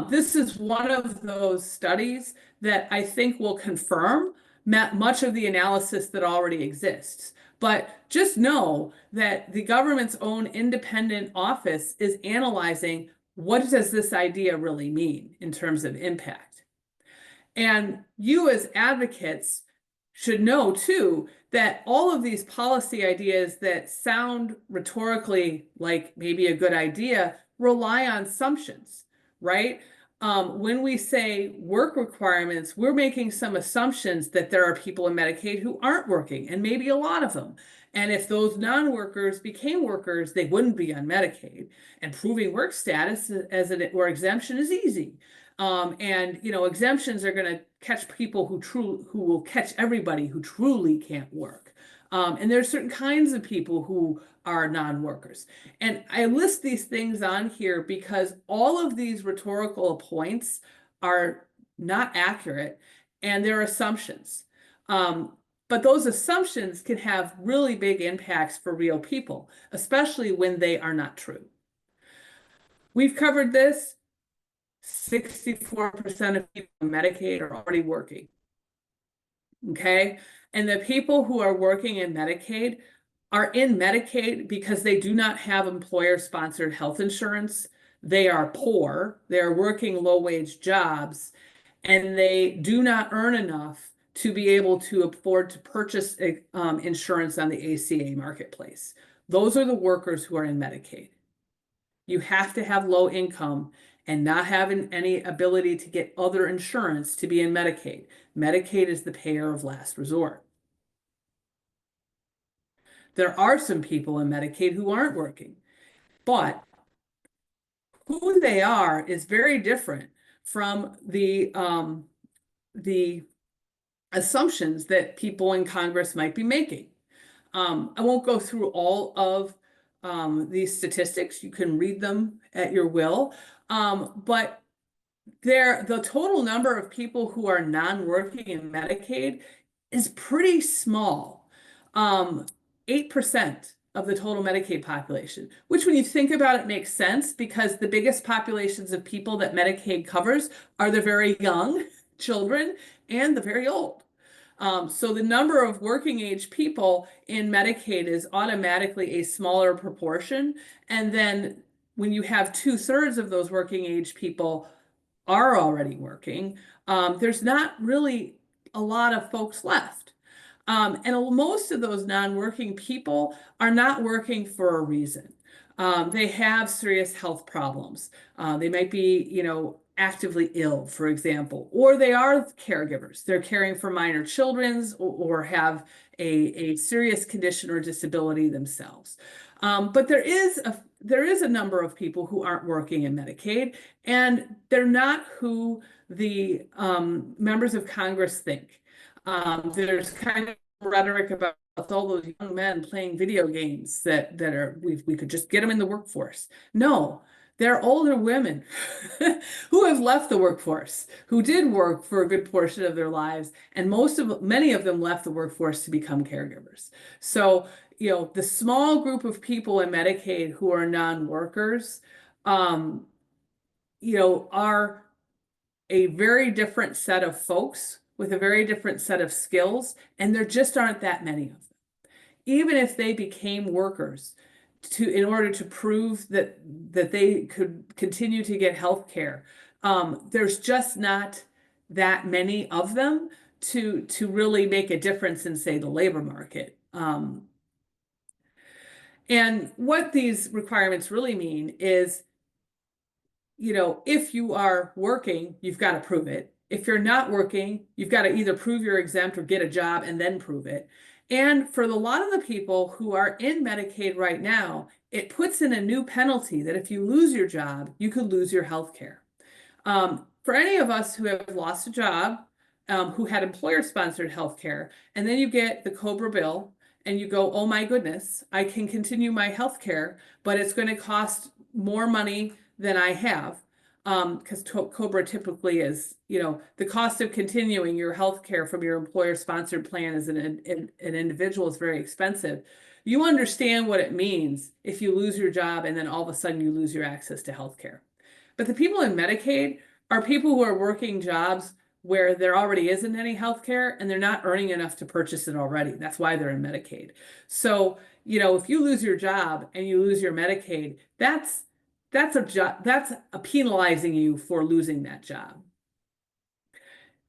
This is one of those studies that I think will confirm much of the analysis that already exists. But just know that the government's own independent office is analyzing, what does this idea really mean in terms of impact? And you as advocates should know too that all of these policy ideas that sound rhetorically like maybe a good idea rely on assumptions, right? When we say work requirements, we're making some assumptions that there are people in Medicaid who aren't working, and maybe a lot of them. And if those non-workers became workers, they wouldn't be on Medicaid. And proving work status or exemption is easy. And exemptions are going to catch people who will catch everybody who truly can't work. And there's certain kinds of people who are non-workers. And I list these things on here because all of these rhetorical points are not accurate and they're assumptions. But those assumptions can have really big impacts for real people, especially when they are not true. We've covered this. 64% of people on Medicaid are already working. Okay. And the people who are working in Medicaid are in Medicaid because they do not have employer-sponsored health insurance. They are poor, they're working low-wage jobs, and they do not earn enough to be able to afford to purchase insurance on the ACA marketplace. Those are the workers who are in Medicaid. You have to have low income and not having any ability to get other insurance to be in Medicaid. Medicaid is the payer of last resort. There are some people in Medicaid who aren't working, but who they are is very different from the assumptions that people in Congress might be making. I won't go through all of these statistics. You can read them at your will. But the total number of people who are non-working in Medicaid is pretty small. 8% of the total Medicaid population, which when you think about it makes sense because the biggest populations of people that Medicaid covers are the very young, children, and the very old. So the number of working age people in Medicaid is automatically a smaller proportion. And then when you have 2/3 of those working age people are already working, there's not really a lot of folks left. And most of those non-working people are not working for a reason. They have serious health problems. They might be, actively ill, for example, or they are caregivers. They're caring for minor children or have a serious condition or disability themselves. But there is a number of people who aren't working in Medicaid, and they're not who the members of Congress think. There's kind of rhetoric about all those young men playing video games that are we could just get them in the workforce. No, they're older women who have left the workforce, who did work for a good portion of their lives, and many of them left the workforce to become caregivers. So, the small group of people in Medicaid who are non-workers, are a very different set of folks with a very different set of skills, and there just aren't that many of them. Even if they became workers in order to prove that they could continue to get health care, there's just not that many of them to really make a difference in, say, the labor market. And what these requirements really mean is, if you are working, you've got to prove it. If you're not working, you've got to either prove you're exempt or get a job and then prove it. And for a lot of the people who are in Medicaid right now, it puts in a new penalty that if you lose your job, you could lose your health care. For any of us who have lost a job, who had employer-sponsored health care, and then you get the COBRA bill and you go, oh my goodness, I can continue my health care, but it's going to cost more money than I have. Because COBRA typically is, the cost of continuing your health care from your employer-sponsored plan as an individual is very expensive. You understand what it means if you lose your job and then all of a sudden you lose your access to health care. But the people in Medicaid are people who are working jobs where there already isn't any health care and they're not earning enough to purchase it already. That's why they're in Medicaid. So, if you lose your job and you lose your Medicaid, that's a penalizing you for losing that job.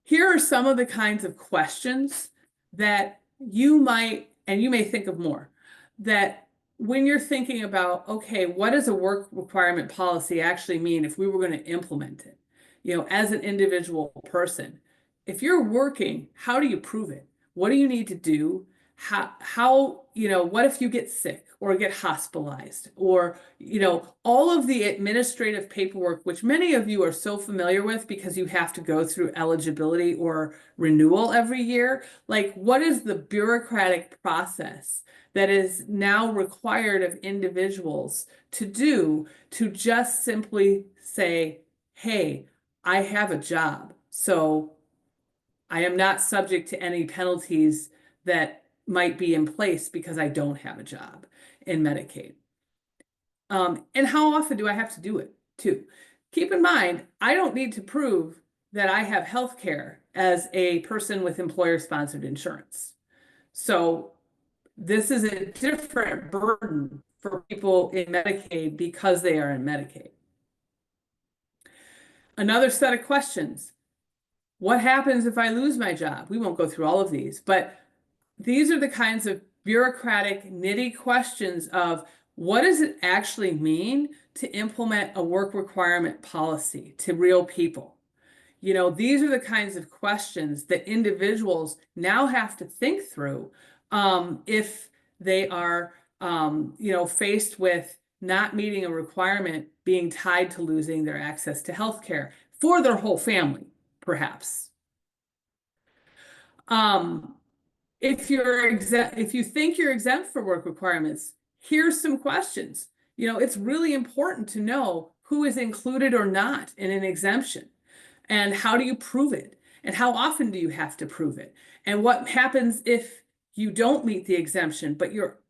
Here are some of the kinds of questions that you may think of more, that when you're thinking about, okay, what does a work requirement policy actually mean if we were going to implement it? As an individual person, if you're working, how do you prove it? What do you need to do? What if you get sick or get hospitalized or, all of the administrative paperwork, which many of you are so familiar with because you have to go through eligibility or renewal every year. Like, what is the bureaucratic process that is now required of individuals to do to just simply say, hey, I have a job, so I am not subject to any penalties that might be in place because I don't have a job in Medicaid. And how often do I have to do it too? Keep in mind, I don't need to prove that I have health care as a person with employer-sponsored insurance. So this is a different burden for people in Medicaid because they are in Medicaid. Another set of questions. What happens if I lose my job? We won't go through all of these, but these are the kinds of bureaucratic, nitty questions of what does it actually mean to implement a work requirement policy to real people? These are the kinds of questions that individuals now have to think through if they are, faced with not meeting a requirement being tied to losing their access to health care for their whole family, perhaps. If you think you're exempt for work requirements, here's some questions. It's really important to know who is included or not in an exemption, and how do you prove it, and how often do you have to prove it, and what happens if you don't meet the exemption, but you're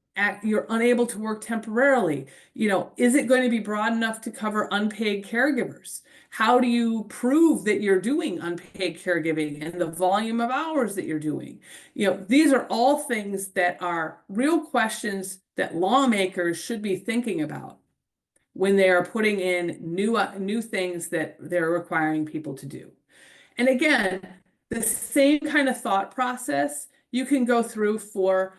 you're unable to work temporarily. Is it going to be broad enough to cover unpaid caregivers? How do you prove that you're doing unpaid caregiving and the volume of hours that you're doing? These are all things that are real questions that lawmakers should be thinking about when they are putting in new things that they're requiring people to do. And again, the same kind of thought process you can go through for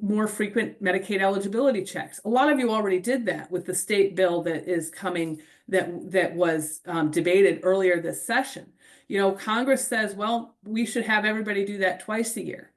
more frequent Medicaid eligibility checks. A lot of you already did that with the state bill that is coming, that was debated earlier this session. Congress says, well, we should have everybody do that twice a year.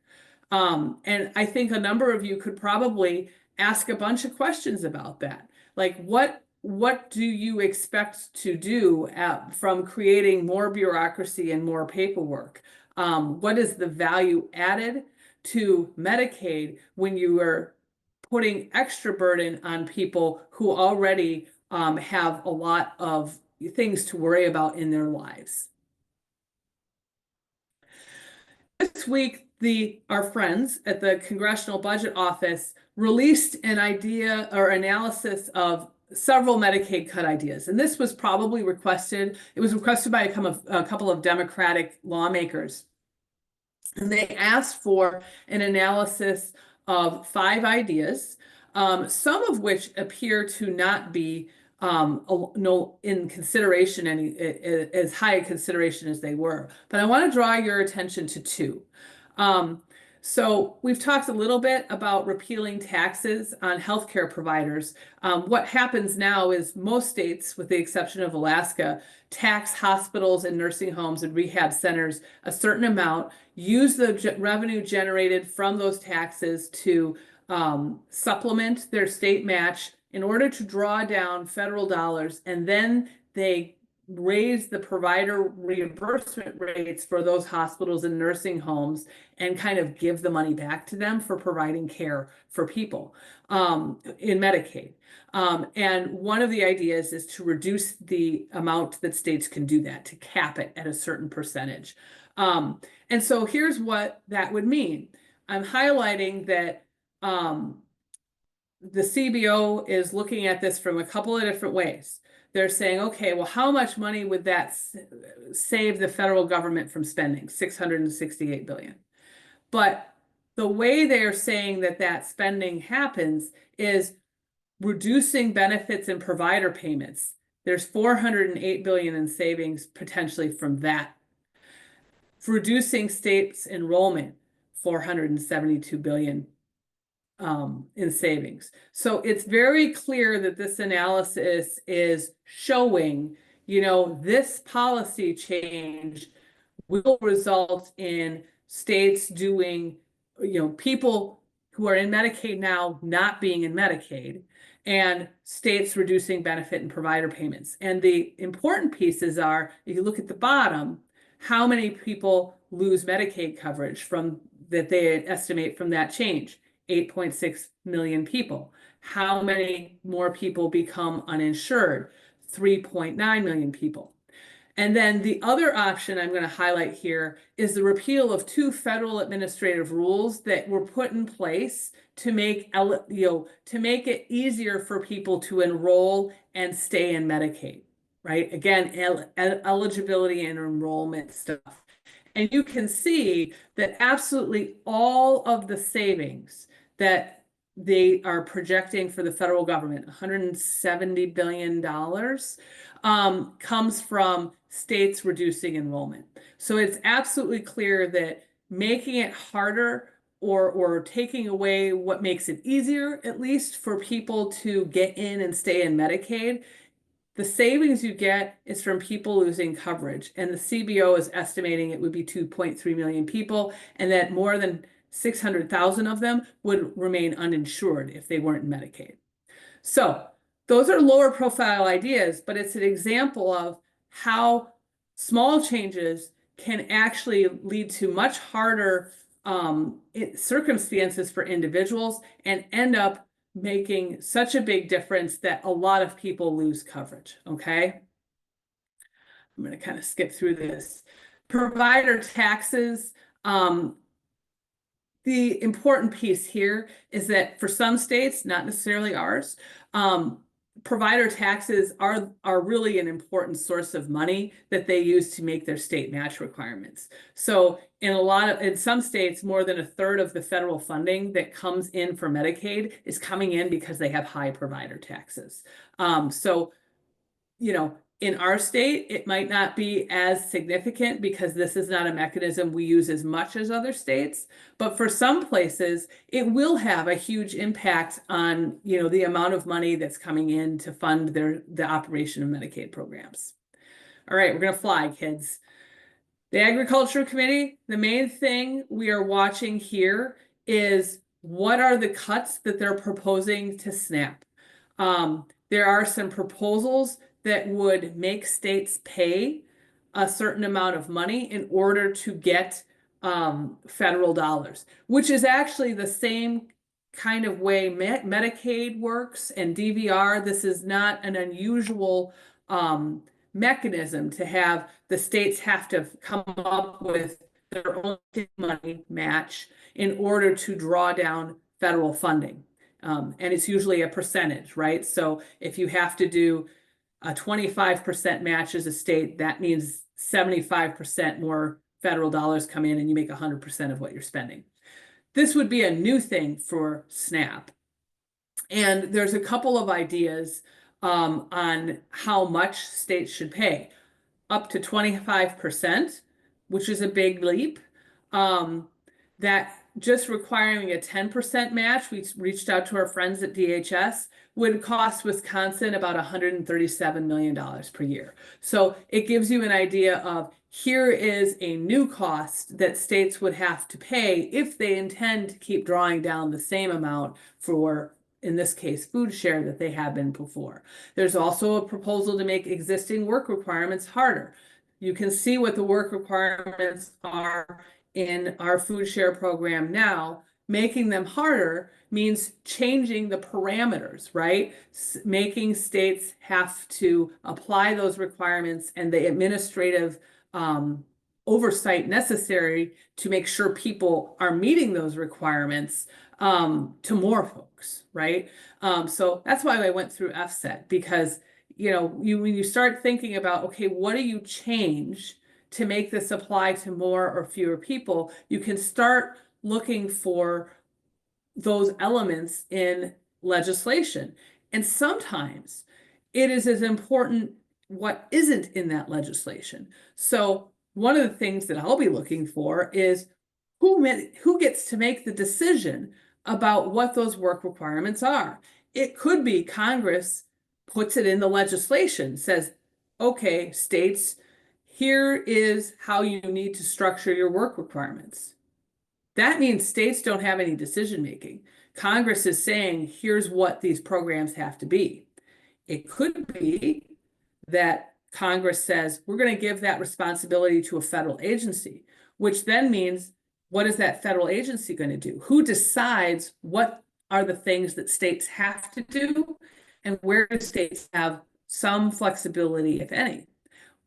And I think a number of you could probably ask a bunch of questions about that. Like, what do you expect to do from creating more bureaucracy and more paperwork? What is the value added to Medicaid when you are putting extra burden on people who already have a lot of things to worry about in their lives? This week, our friends at the Congressional Budget Office released an idea or analysis of several Medicaid cut ideas. And this was probably requested. It was requested by a couple of Democratic lawmakers. And they asked for an analysis of 5 ideas, some of which appear to not be in consideration, as high a consideration as they were. But I want to draw your attention to 2. So we've talked a little bit about repealing taxes on healthcare providers. What happens now is most states, with the exception of Alaska, tax hospitals and nursing homes and rehab centers a certain amount, use the revenue generated from those taxes to supplement their state match in order to draw down federal dollars, and then they raise the provider reimbursement rates for those hospitals and nursing homes and kind of give the money back to them for providing care for people in Medicaid. And one of the ideas is to reduce the amount that states can do that, to cap it at a certain percentage. And so here's what that would mean. I'm highlighting that the CBO is looking at this from a couple of different ways. They're saying, okay, well, how much money would that save the federal government from spending? $668 billion. But the way they're saying that spending happens is reducing benefits and provider payments. There's $408 billion in savings potentially from that. For reducing states' enrollment, $472 billion in savings. So it's very clear that this analysis is showing, this policy change will result in states doing, people who are in Medicaid now not being in Medicaid, and states reducing benefit and provider payments. And the important pieces are, if you look at the bottom, how many people lose Medicaid coverage from that they estimate from that change? 8.6 million people. How many more people become uninsured? 3.9 million people. And then the other option I'm going to highlight here is the repeal of 2 federal administrative rules that were put in place to make it easier for people to enroll and stay in Medicaid, right? Again, eligibility and enrollment stuff. And you can see that absolutely all of the savings that they are projecting for the federal government, $170 billion, comes from states reducing enrollment. So it's absolutely clear that making it harder or taking away what makes it easier, at least for people to get in and stay in Medicaid, the savings you get is from people losing coverage. And the CBO is estimating it would be 2.3 million people, and that more than 600,000 of them would remain uninsured if they weren't in Medicaid. So those are lower profile ideas, but it's an example of how small changes can actually lead to much harder circumstances for individuals and end up making such a big difference that a lot of people lose coverage, okay? I'm going to kind of skip through this. Provider taxes, the important piece here is that for some states, not necessarily ours, provider taxes are really an important source of money that they use to make their state match requirements. So in some states, more than a third of the federal funding that comes in for Medicaid is coming in because they have high provider taxes. So in our state, it might not be as significant because this is not a mechanism we use as much as other states. But for some places, it will have a huge impact on, the amount of money that's coming in to fund the operation of Medicaid programs. All right, we're going to fly, kids. The Agriculture Committee, the main thing we are watching here is what are the cuts that they're proposing to SNAP. There are some proposals that would make states pay a certain amount of money in order to get federal dollars, which is actually the same kind of way Medicaid works and DVR. This is not an unusual mechanism to have the states have to come up with their own money match in order to draw down federal funding. And it's usually a percentage, right? So if you have to do a 25% match as a state, that means 75% more federal dollars come in and you make 100% of what you're spending. This would be a new thing for SNAP. And there's a couple of ideas on how much states should pay. Up to 25%, which is a big leap. That just requiring a 10% match, we reached out to our friends at DHS, would cost Wisconsin about $137 million per year. So it gives you an idea of here is a new cost that states would have to pay if they intend to keep drawing down the same amount for, in this case, food share that they have been before. There's also a proposal to make existing work requirements harder. You can see what the work requirements are in our food share program now. Making them harder means changing the parameters, right? Making states have to apply those requirements and the administrative oversight necessary to make sure people are meeting those requirements to more folks, right? So that's why I went through FSET, because when you start thinking about, okay, what do you change to make this apply to more or fewer people, you can start looking for those elements in legislation. And sometimes it is as important what isn't in that legislation. So one of the things that I'll be looking for is who gets to make the decision about what those work requirements are. It could be Congress puts it in the legislation, says, okay, states, here is how you need to structure your work requirements. That means states don't have any decision making. Congress is saying, here's what these programs have to be. It could be that Congress says, we're going to give that responsibility to a federal agency, which then means, what is that federal agency going to do? Who decides what are the things that states have to do, and where do states have some flexibility, if any?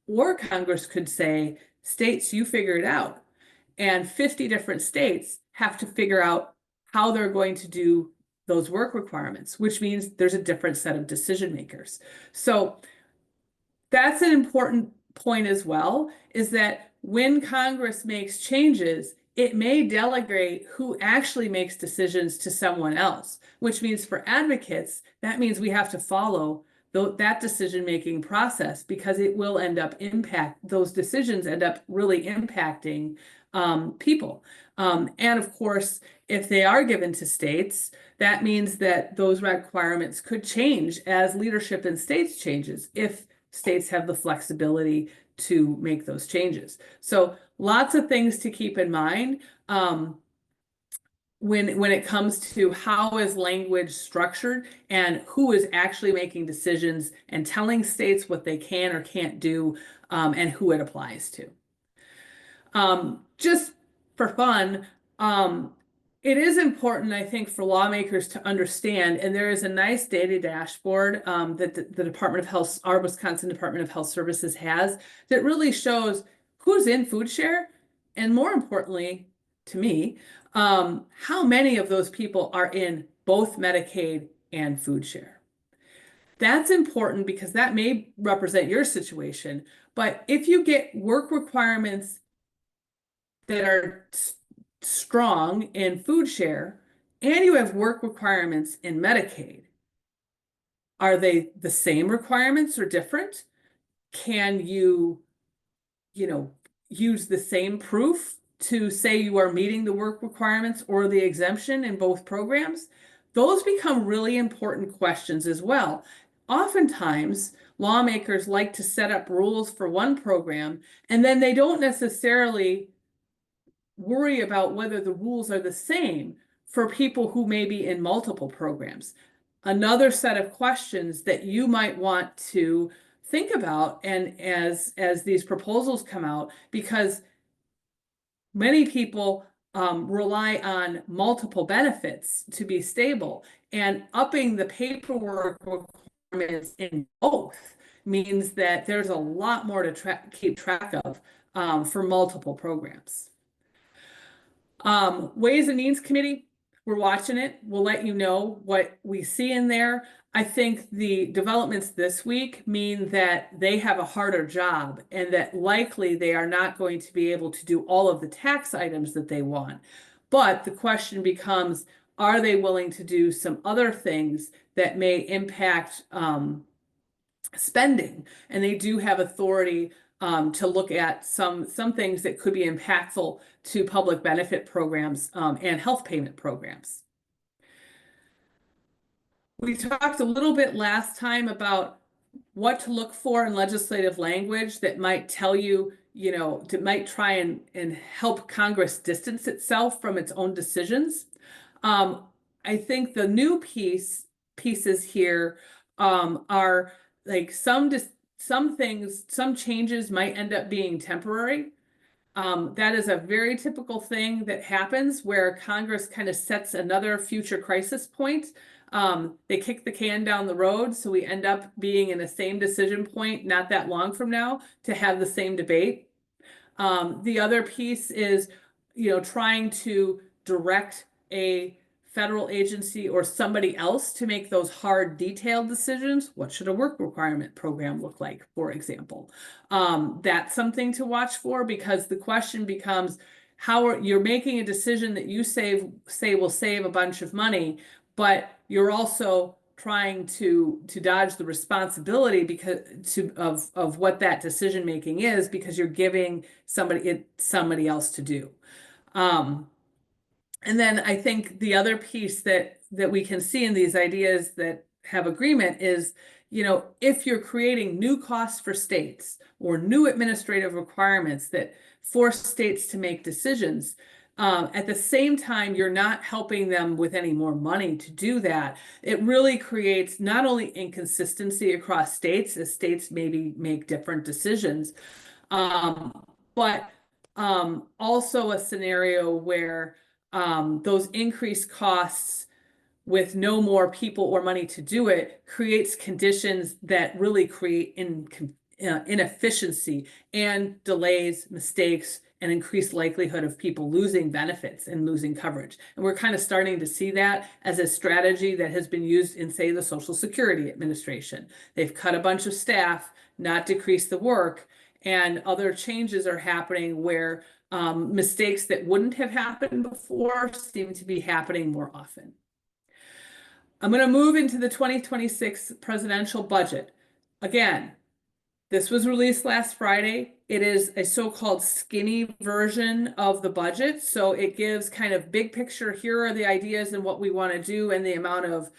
Or Congress could say, states, you figure it out. And 50 different states have to figure out how they're going to do those work requirements, which means there's a different set of decision makers. So that's an important point as well, is that when Congress makes changes, it may delegate who actually makes decisions to someone else, which means for advocates, that means we have to follow that decision-making process, because it will end up those decisions end up really impacting people. And of course, if they are given to states, that means that those requirements could change as leadership in states changes, if states have the flexibility to make those changes. So lots of things to keep in mind when it comes to how is language structured and who is actually making decisions and telling states what they can or can't do, and who it applies to. Just for fun, it is important, I think, for lawmakers to understand, and there is a nice data dashboard that the Department of Health, our Wisconsin Department of Health Services has, that really shows who's in food share, and more importantly, to me, how many of those people are in both Medicaid and food share? That's important because that may represent your situation. But if you get work requirements that are strong in food share and you have work requirements in Medicaid, are they the same requirements or different? Can you know, use the same proof to say you are meeting the work requirements or the exemption in both programs? Those become really important questions as well. Oftentimes, lawmakers like to set up rules for one program, and then they don't necessarily worry about whether the rules are the same for people who may be in multiple programs. Another set of questions that you might want to think about, and as these proposals come out, because many people rely on multiple benefits to be stable, and upping the paperwork requirements in both means that there's a lot more to keep track of for multiple programs. Ways and Means Committee, we're watching it. We'll let you know what we see in there. I think the developments this week mean that they have a harder job and that likely they are not going to be able to do all of the tax items that they want. But the question becomes, are they willing to do some other things that may impact spending? And they do have authority to look at some things that could be impactful to public benefit programs and health payment programs. We talked a little bit last time about what to look for in legislative language that might tell you, that might try and help Congress distance itself from its own decisions. I think the new pieces here are like some things, some changes might end up being temporary. That is a very typical thing that happens where Congress kind of sets another future crisis point. They kick the can down the road, so we end up being in the same decision point not that long from now to have the same debate. The other piece is, trying to direct a federal agency or somebody else to make those hard, detailed decisions. What should a work requirement program look like, for example? That's something to watch for, because the question becomes you're making a decision that you say will save a bunch of money, but you're also trying to dodge the responsibility of what that decision making is, because you're giving somebody else to do. And then I think the other piece that we can see in these ideas that have agreement is, if you're creating new costs for states or new administrative requirements that force states to make decisions, at the same time, you're not helping them with any more money to do that. It really creates not only inconsistency across states, as states maybe make different decisions, but also a scenario where those increased costs with no more people or money to do it creates conditions that really create inefficiency and delays, mistakes, and increased likelihood of people losing benefits and losing coverage. And we're kind of starting to see that as a strategy that has been used in, say, the Social Security Administration. They've cut a bunch of staff, not decreased the work, and other changes are happening where mistakes that wouldn't have happened before seem to be happening more often. I'm going to move into the 2026 presidential budget. Again, this was released last Friday. It is a so-called skinny version of the budget. So it gives kind of big picture, here are the ideas and what we want to do and the amount of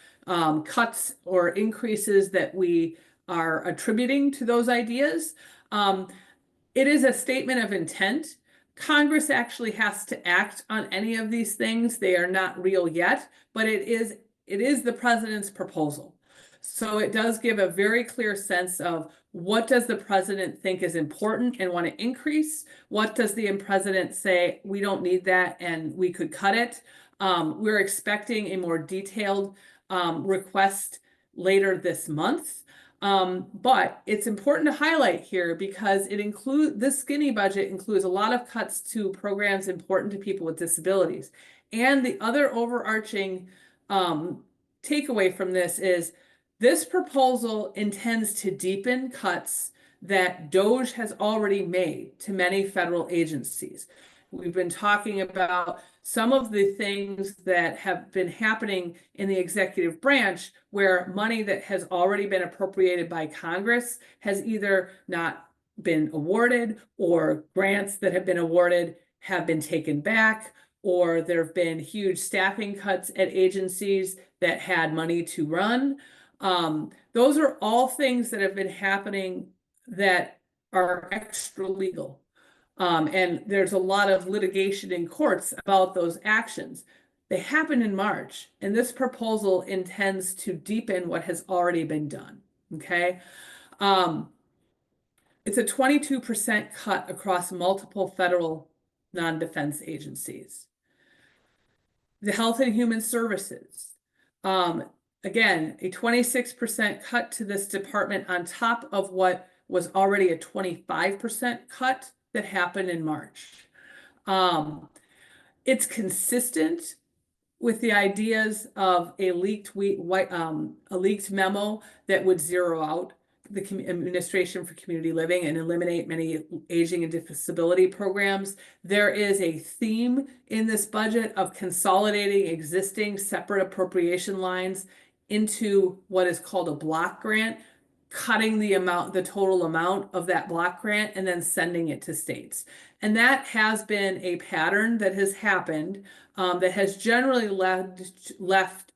cuts or increases that we are attributing to those ideas. It is a statement of intent. Congress actually has to act on any of these things. They are not real yet, but it is the president's proposal. So it does give a very clear sense of what does the president think is important and want to increase? What does the president say, we don't need that and we could cut it? We're expecting a more detailed request later this month. But it's important to highlight here because this skinny budget includes a lot of cuts to programs important to people with disabilities. And the other overarching takeaway from this proposal intends to deepen cuts that DOGE has already made to many federal agencies. We've been talking about some of the things that have been happening in the executive branch where money that has already been appropriated by Congress has either not been awarded, or grants that have been awarded have been taken back, or there have been huge staffing cuts at agencies that had money to run. Those are all things that have been happening that are extra legal. And there's a lot of litigation in courts about those actions. They happened in March, and this proposal intends to deepen what has already been done. Okay. It's a 22% cut across multiple federal non-defense agencies. The Health and Human Services. Again, a 26% cut to this department on top of what was already a 25% cut that happened in March. It's consistent with the ideas of a leaked memo that would zero out the Administration for Community Living and eliminate many aging and disability programs. There is a theme in this budget of consolidating existing separate appropriation lines into what is called a block grant, cutting the total amount of that block grant and then sending it to states. And that has been a pattern that has happened that has generally left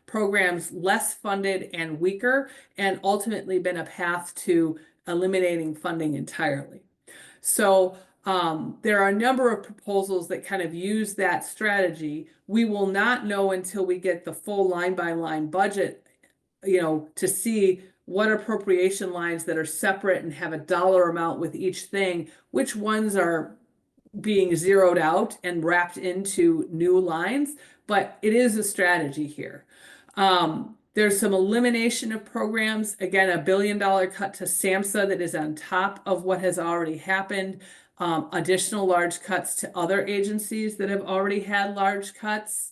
programs less funded and weaker, and ultimately been a path to eliminating funding entirely. So there are a number of proposals that kind of use that strategy. We will not know until we get the full line by line budget, to see what appropriation lines that are separate and have a dollar amount with each thing, which ones are being zeroed out and wrapped into new lines, but it is a strategy here. There's some elimination of programs. Again, $1 billion cut to SAMHSA that is on top of what has already happened. Additional large cuts to other agencies that have already had large cuts.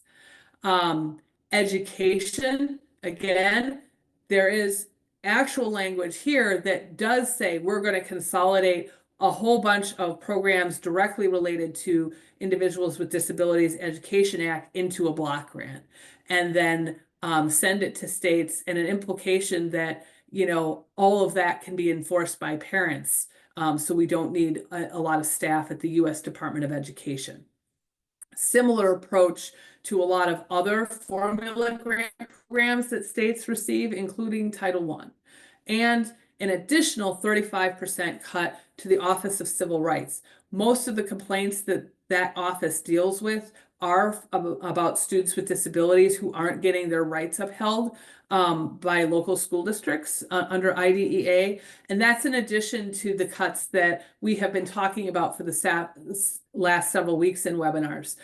Education, again, there is actual language here that does say we're going to consolidate a whole bunch of programs directly related to Individuals with Disabilities Education Act into a block grant, and then send it to states, and an implication that, all of that can be enforced by parents. So we don't need a lot of staff at the U.S. Department of Education. Similar approach to a lot of other formula grant programs that states receive, including Title I, and an additional 35% cut to the Office of Civil Rights. Most of the complaints that that office deals with are about students with disabilities who aren't getting their rights upheld by local school districts under IDEA. And that's in addition to the cuts that we have been talking about for the last several weeks in webinars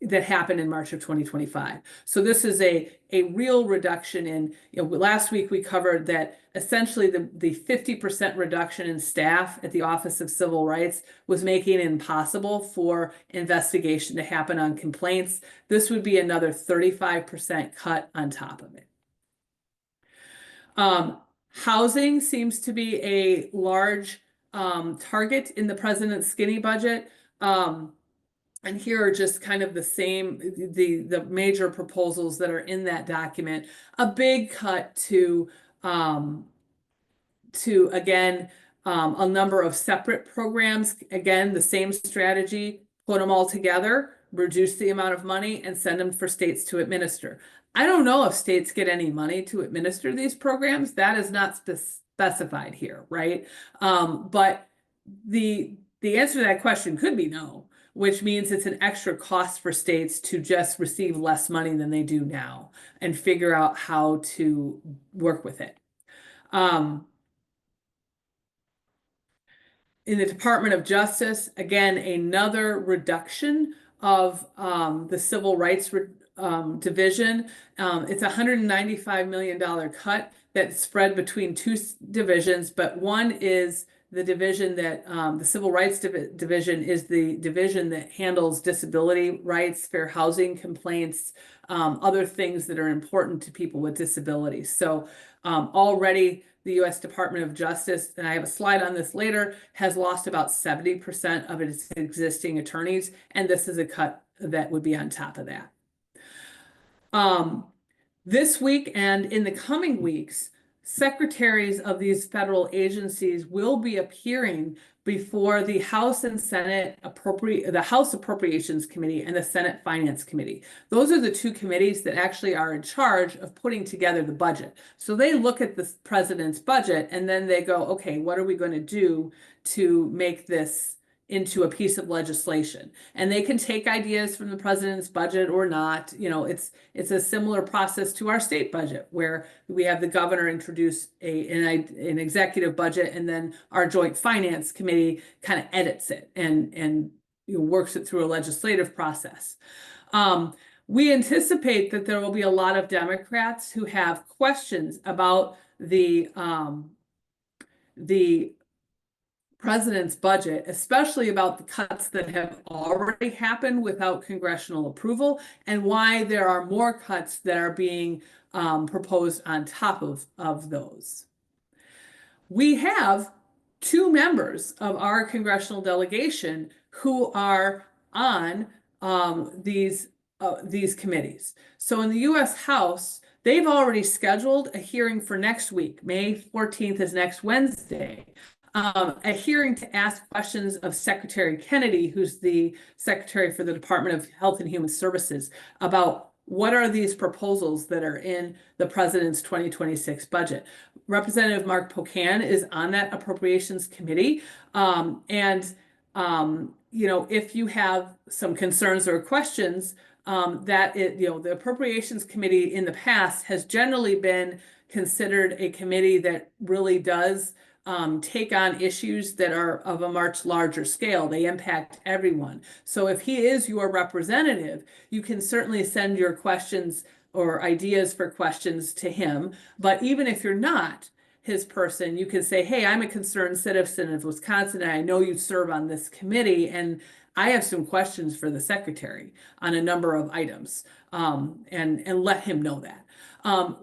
that happened in March of 2025. So this is a real reduction in, last week we covered that essentially the 50% reduction in staff at the Office of Civil Rights was making it impossible for investigation to happen on complaints. This would be another 35% cut on top of it. Housing seems to be a large target in the president's skinny budget. And here are just kind of the same, the major proposals that are in that document. A big cut to again, a number of separate programs. Again, the same strategy, put them all together, reduce the amount of money, and send them for states to administer. I don't know if states get any money to administer these programs. That is not specified here, right? But the answer to that question could be no, which means it's an extra cost for states to just receive less money than they do now and figure out how to work with it. In the Department of Justice, again, another reduction of the Civil Rights Division. It's a $195 million cut that's spread between two divisions, but one is the division that the Civil Rights Division is the division that handles disability rights, fair housing complaints, other things that are important to people with disabilities. So already the U.S. Department of Justice, and I have a slide on this later, has lost about 70% of its existing attorneys, and this is a cut that would be on top of that. This week and in the coming weeks, secretaries of these federal agencies will be appearing before the House and Senate the House Appropriations Committee and the Senate Finance Committee. Those are the two committees that actually are in charge of putting together the budget. So they look at the president's budget and then they go, okay, what are we going to do to make this into a piece of legislation? And they can take ideas from the president's budget or not. You know, it's a similar process to our state budget, where we have the governor introduce an executive budget, and then our joint finance committee kind of edits it and works it through a legislative process. We anticipate that there will be a lot of Democrats who have questions about the president's budget, especially about the cuts that have already happened without congressional approval, and why there are more cuts that are being proposed on top of those. We have two members of our congressional delegation who are on these committees. So in the U.S. House, they've already scheduled a hearing for next week. May 14th is next Wednesday. A hearing to ask questions of Secretary Kennedy, who's the Secretary for the Department of Health and Human Services, about what are these proposals that are in the president's 2026 budget. Representative Mark Pocan is on that Appropriations Committee. You know, if you have some concerns or questions, the Appropriations Committee in the past has generally been considered a committee that really does take on issues that are of a much larger scale. They impact everyone. So if he is your representative, you can certainly send your questions or ideas for questions to him. But even if you're not his person, you can say, hey, I'm a concerned citizen of Wisconsin, and I know you serve on this committee, and I have some questions for the secretary on a number of items, and let him know that.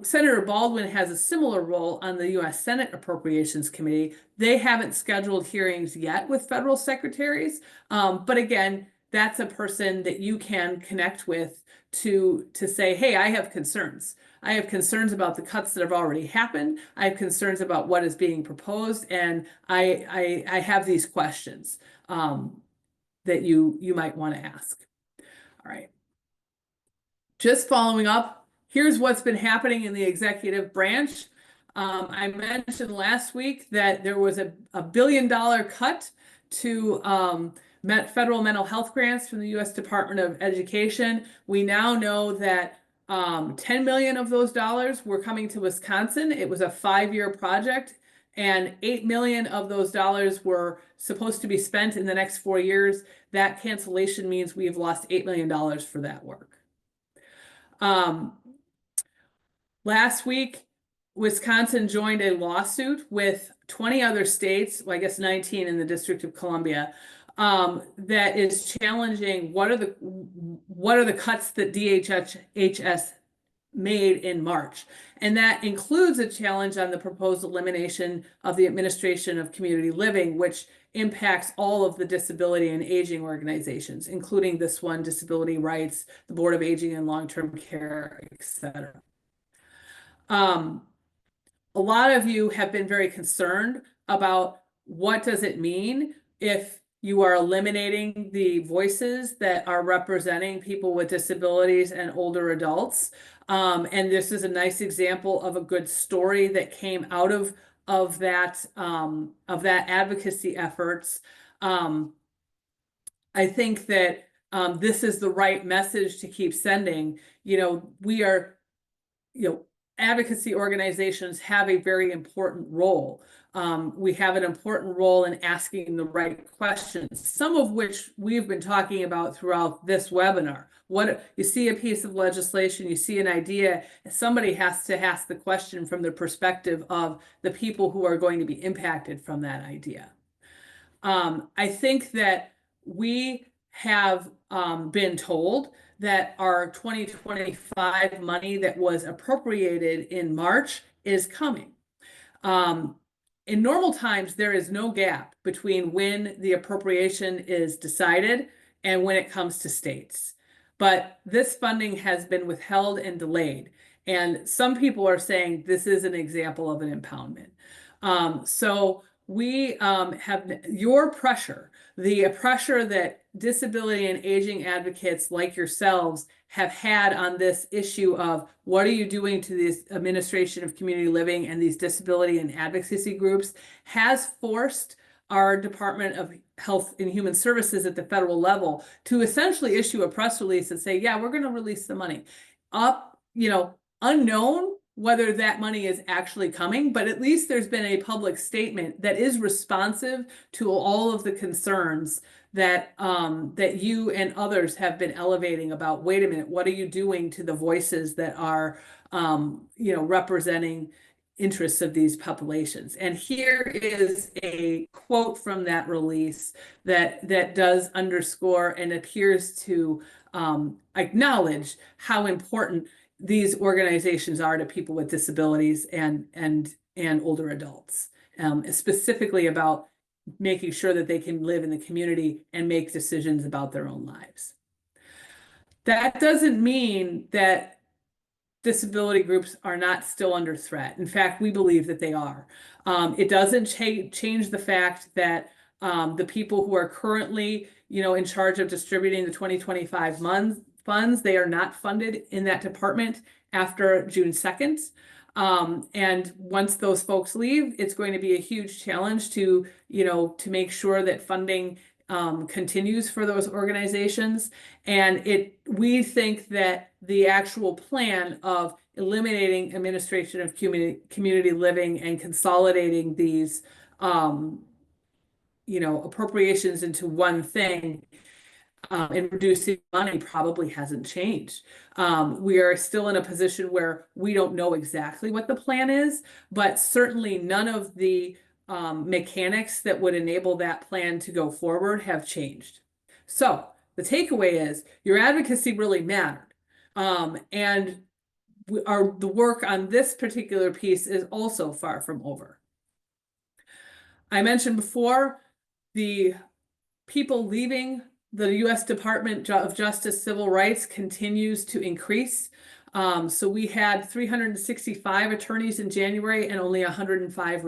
Senator Baldwin has a similar role on the U.S. Senate Appropriations Committee. They haven't scheduled hearings yet with federal secretaries, but again, that's a person that you can connect with to say, hey, I have concerns. I have concerns about the cuts that have already happened. I have concerns about what is being proposed, and I have these questions that you might want to ask. All right. Just following up, here's what's been happening in the executive branch. I mentioned last week that there was a $1 billion cut to federal mental health grants from the U.S. Department of Education. We now know that 10 million of those dollars were coming to Wisconsin. It was a 5-year project, and 8 million of those dollars were supposed to be spent in the next 4 years. That cancellation means we've lost $8 million for that work. Last week, Wisconsin joined a lawsuit with 20 other states, well, I guess 19 in the District of Columbia, that is challenging what are the cuts that DHHS made in March. And that includes a challenge on the proposed elimination of the Administration of Community Living, which impacts all of the disability and aging organizations, including this one, Disability Rights, the Board of Aging and Long-Term Care, et cetera. A lot of you have been very concerned about what does it mean if you are eliminating the voices that are representing people with disabilities and older adults. And this is a nice example of a good story that came out of that advocacy efforts. I think that this is the right message to keep sending. We are, advocacy organizations have a very important role. We have an important role in asking the right questions, some of which we've been talking about throughout this webinar. What you see a piece of legislation, you see an idea, somebody has to ask the question from the perspective of the people who are going to be impacted from that idea. I think that we have been told that our 2025 money that was appropriated in March is coming. Um, in normal times, there is no gap between when the appropriation is decided and when it comes to states. But this funding has been withheld and delayed. And some people are saying this is an example of an impoundment. So we have your pressure, the pressure that disability and aging advocates like yourselves have had on this issue of what are you doing to this administration of community living and these disability and advocacy groups has forced our Department of Health and Human Services at the federal level to essentially issue a press release and say, yeah, we're going to release the money. Unknown whether that money is actually coming, but at least there's been a public statement that is responsive to all of the concerns that that you and others have been elevating about, wait a minute, what are you doing to the voices that are representing interests of these populations? And here is a quote from that release that does underscore and appears to acknowledge how important these organizations are to people with disabilities and older adults, specifically about making sure that they can live in the community and make decisions about their own lives. That doesn't mean that disability groups are not still under threat. In fact, we believe that they are. It doesn't change the fact that the people who are currently, in charge of distributing the 2025 funds, they are not funded in that department after June 2nd. And once those folks leave, it's going to be a huge challenge to make sure that funding continues for those organizations. And we think that the actual plan of eliminating administration of community living and consolidating these appropriations into one thing and reducing money probably hasn't changed. We are still in a position where we don't know exactly what the plan is, but certainly none of the mechanics that would enable that plan to go forward have changed. So the takeaway is your advocacy really mattered. And the work on this particular piece is also far from over. I mentioned before the people leaving the U.S. Department of Justice Civil Rights continues to increase. So we had 365 attorneys in January and only 105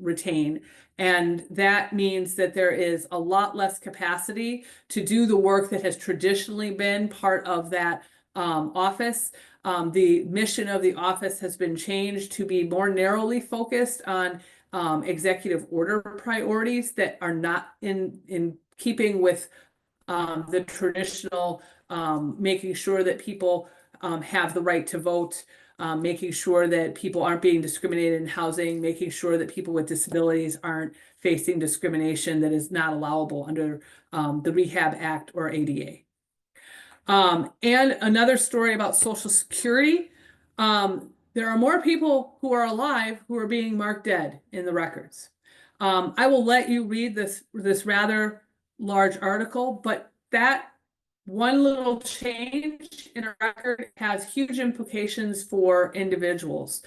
retain. And that means that there is a lot less capacity to do the work that has traditionally been part of that office. The mission of the office has been changed to be more narrowly focused on executive order priorities that are not in keeping with the traditional making sure that people have the right to vote, making sure that people aren't being discriminated in housing, making sure that people with disabilities aren't facing discrimination that is not allowable under the Rehab Act or ADA. And another story about Social Security. There are more people who are alive who are being marked dead in the records. I will let you read this rather large article, but that one little change in a record has huge implications for individuals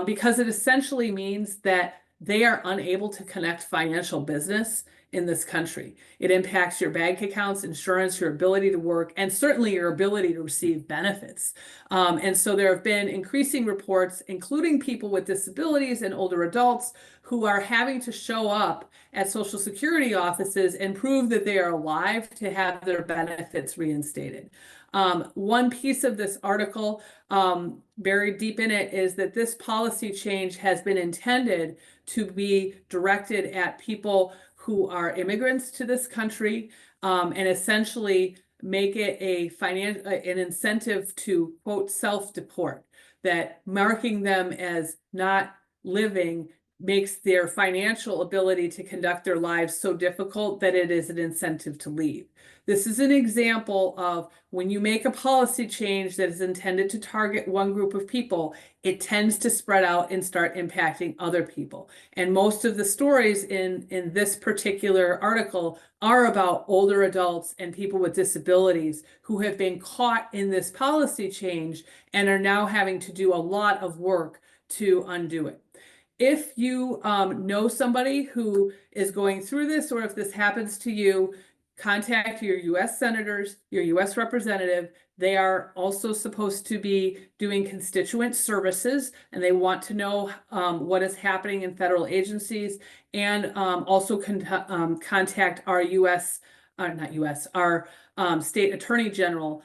because it essentially means that they are unable to connect financial business in this country. It impacts your bank accounts, insurance, your ability to work, and certainly your ability to receive benefits. And so there have been increasing reports, including people with disabilities and older adults, who are having to show up at Social Security offices and prove that they are alive to have their benefits reinstated. One piece of this article, buried deep in it, is that this policy change has been intended to be directed at people who are immigrants to this country, and essentially make it an incentive to, quote, self-deport, that marking them as not living makes their financial ability to conduct their lives so difficult that it is an incentive to leave. This is an example of when you make a policy change that is intended to target one group of people, it tends to spread out and start impacting other people. And most of the stories in this particular article are about older adults and people with disabilities who have been caught in this policy change and are now having to do a lot of work to undo it. If you know somebody who is going through this, or if this happens to you, contact your US senators, your US representative. They are also supposed to be doing constituent services, and they want to know what is happening in federal agencies, and also contact our not US, our state attorney general.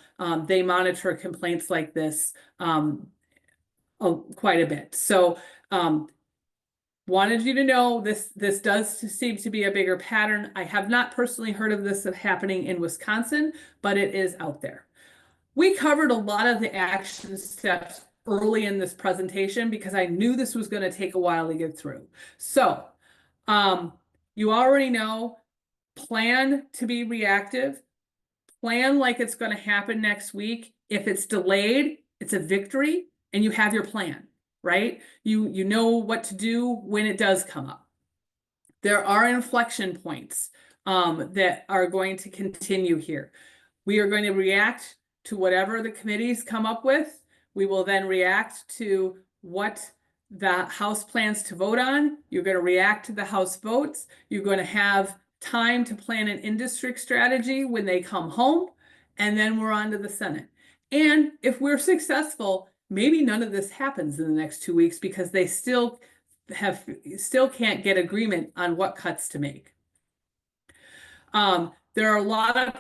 They monitor complaints like this quite a bit. So wanted you to know this does seem to be a bigger pattern. I have not personally heard of this happening in Wisconsin, but it is out there. We covered a lot of the action steps early in this presentation because I knew this was going to take a while to get through. So you already know, plan to be reactive, plan like it's going to happen next week. If it's delayed, it's a victory and you have your plan. Right? You know what to do when it does come up. There are inflection points that are going to continue here. We are going to react to whatever the committees come up with. We will then react to what the House plans to vote on. You're going to react to the House votes. You're going to have time to plan an in-district strategy when they come home, and then we're on to the Senate. And if we're successful, maybe none of this happens in the next 2 weeks because they still can't get agreement on what cuts to make. There are a lot of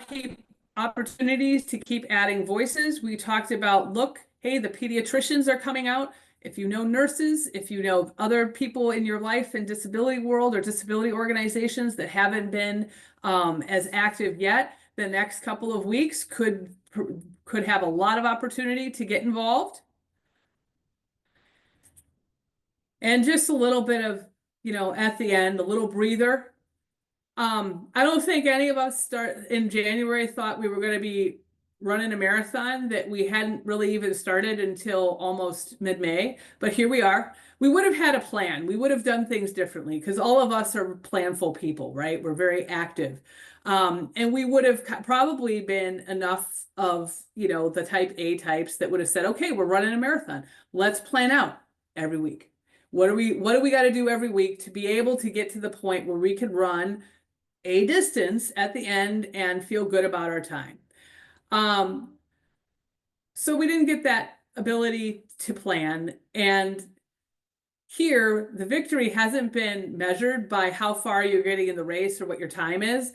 opportunities to keep adding voices. We talked about, look, hey, the pediatricians are coming out. If you know nurses, if you know other people in your life in disability world or disability organizations that haven't been as active yet, the next couple of weeks could have a lot of opportunity to get involved. And just a little bit of, at the end, a little breather. I don't think any of us in January thought we were going to be running a marathon that we hadn't really even started until almost mid-May, but here we are. We would have had a plan. We would have done things differently because all of us are planful people, right? We're very active. And we would have probably been enough of, the type A types that would have said, okay, we're running a marathon. Let's plan out every week. What do we got to do every week to be able to get to the point where we could run a distance at the end and feel good about our time? So we didn't get that ability to plan. And here, the victory hasn't been measured by how far you're getting in the race or what your time is.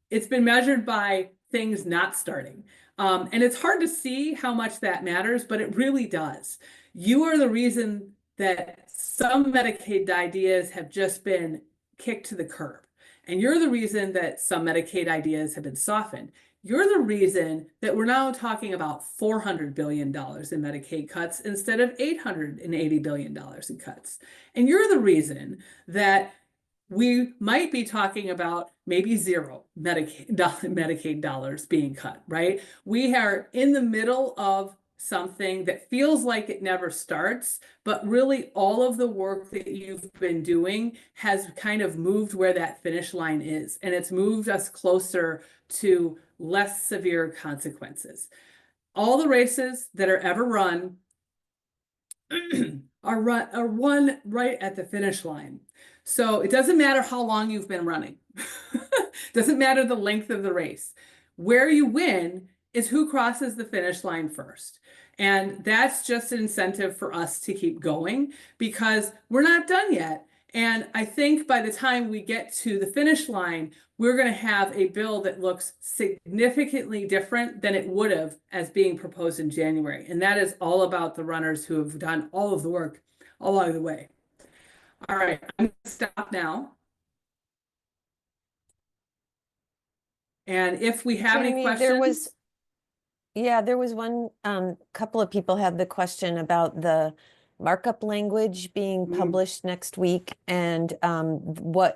It's been measured by things not starting. And it's hard to see how much that matters, but it really does. You are the reason that some Medicaid ideas have just been kicked to the curb. And you're the reason that some Medicaid ideas have been softened. You're the reason that we're now talking about $400 billion in Medicaid cuts instead of $880 billion in cuts. And you're the reason that we might be talking about maybe zero Medicaid dollars being cut, right? We are in the middle of something that feels like it never starts, but really all of the work that you've been doing has kind of moved where that finish line is, and it's moved us closer to less severe consequences. All the races that are ever run are won right at the finish line. So it doesn't matter how long you've been running. Doesn't matter the length of the race. Where you win is who crosses the finish line first. And that's just an incentive for us to keep going because we're not done yet. And I think by the time we get to the finish line, we're going to have a bill that looks significantly different than it would have as being proposed in January. And that is all about the runners who have done all of the work along the way. All right, I'm going to stop now. And if we have any questions. There was one, couple of people had the question about the markup language being Mm, published next week and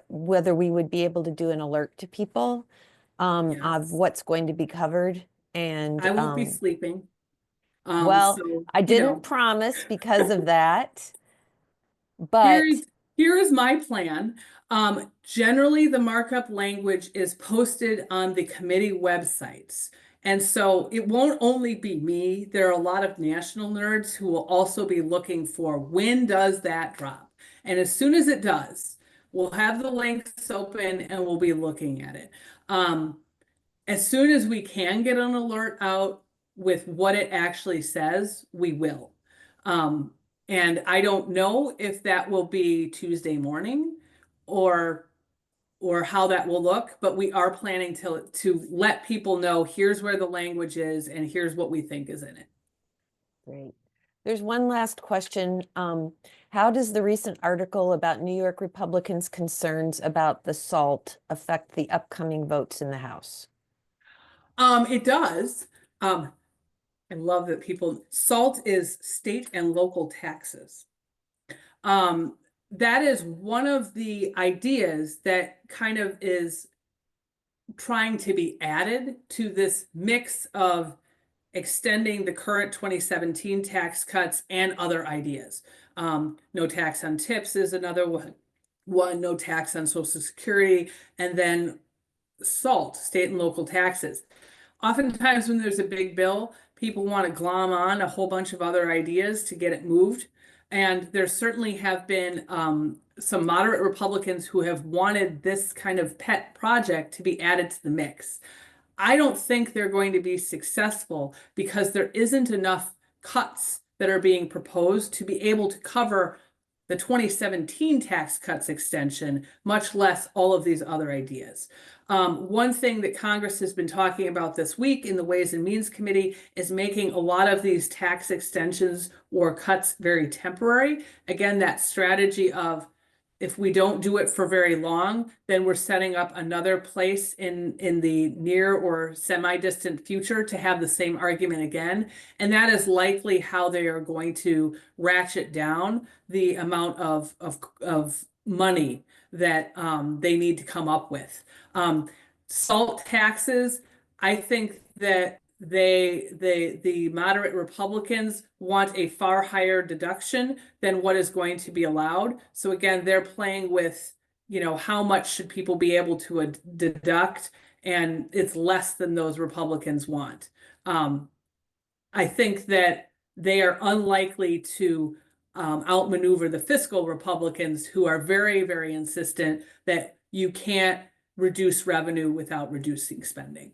whether we would be able to do an alert to people of yes, what's going to be covered. And I won't be sleeping. well, So, I didn't promise because of that, but Here's here is my plan. Generally, the markup language is posted on the committee websites. And so it won't only be me. There are a lot of national nerds who will also be looking for when does that drop? And as soon as it does, we'll have the links open and we'll be looking at it. Um, as soon as we can get an alert out with what it actually says, we will. Um, and I don't know if that will be Tuesday morning or or how that will look, but we are planning to let people know here's where the language is and here's what we think is in it. great. There's one last question. How does the recent article about New York Republicans' concerns about the SALT affect the upcoming votes in the House? It does. Um, I love that SALT is state and local taxes. Um, that is one of the ideas that kind of is trying to be added to this mix of extending the current 2017 tax cuts and other ideas. No tax on tips is another one, no tax on Social Security, and then SALT, state and local taxes. Oftentimes when there's a big bill, people want to glom on a whole bunch of other ideas to get it moved. And there certainly have been some moderate Republicans who have wanted this kind of pet project to be added to the mix. I don't think they're going to be successful because there isn't enough cuts that are being proposed to be able to cover the 2017 tax cuts extension, much less all of these other ideas. One thing that Congress has been talking about this week in the Ways and Means Committee is making a lot of these tax extensions or cuts very temporary. Again, that strategy of if we don't do it for very long, then we're setting up another place in the near or semi-distant future to have the same argument again. And that is likely how they are going to ratchet down the amount of money that they need to come up with. Salt taxes, I think that the moderate Republicans want a far higher deduction than what is going to be allowed. So again, they're playing with, how much should people be able to deduct, and it's less than those Republicans want. Um, I think that they are unlikely to outmaneuver the fiscal Republicans who are very, very insistent that you can't reduce revenue without reducing spending.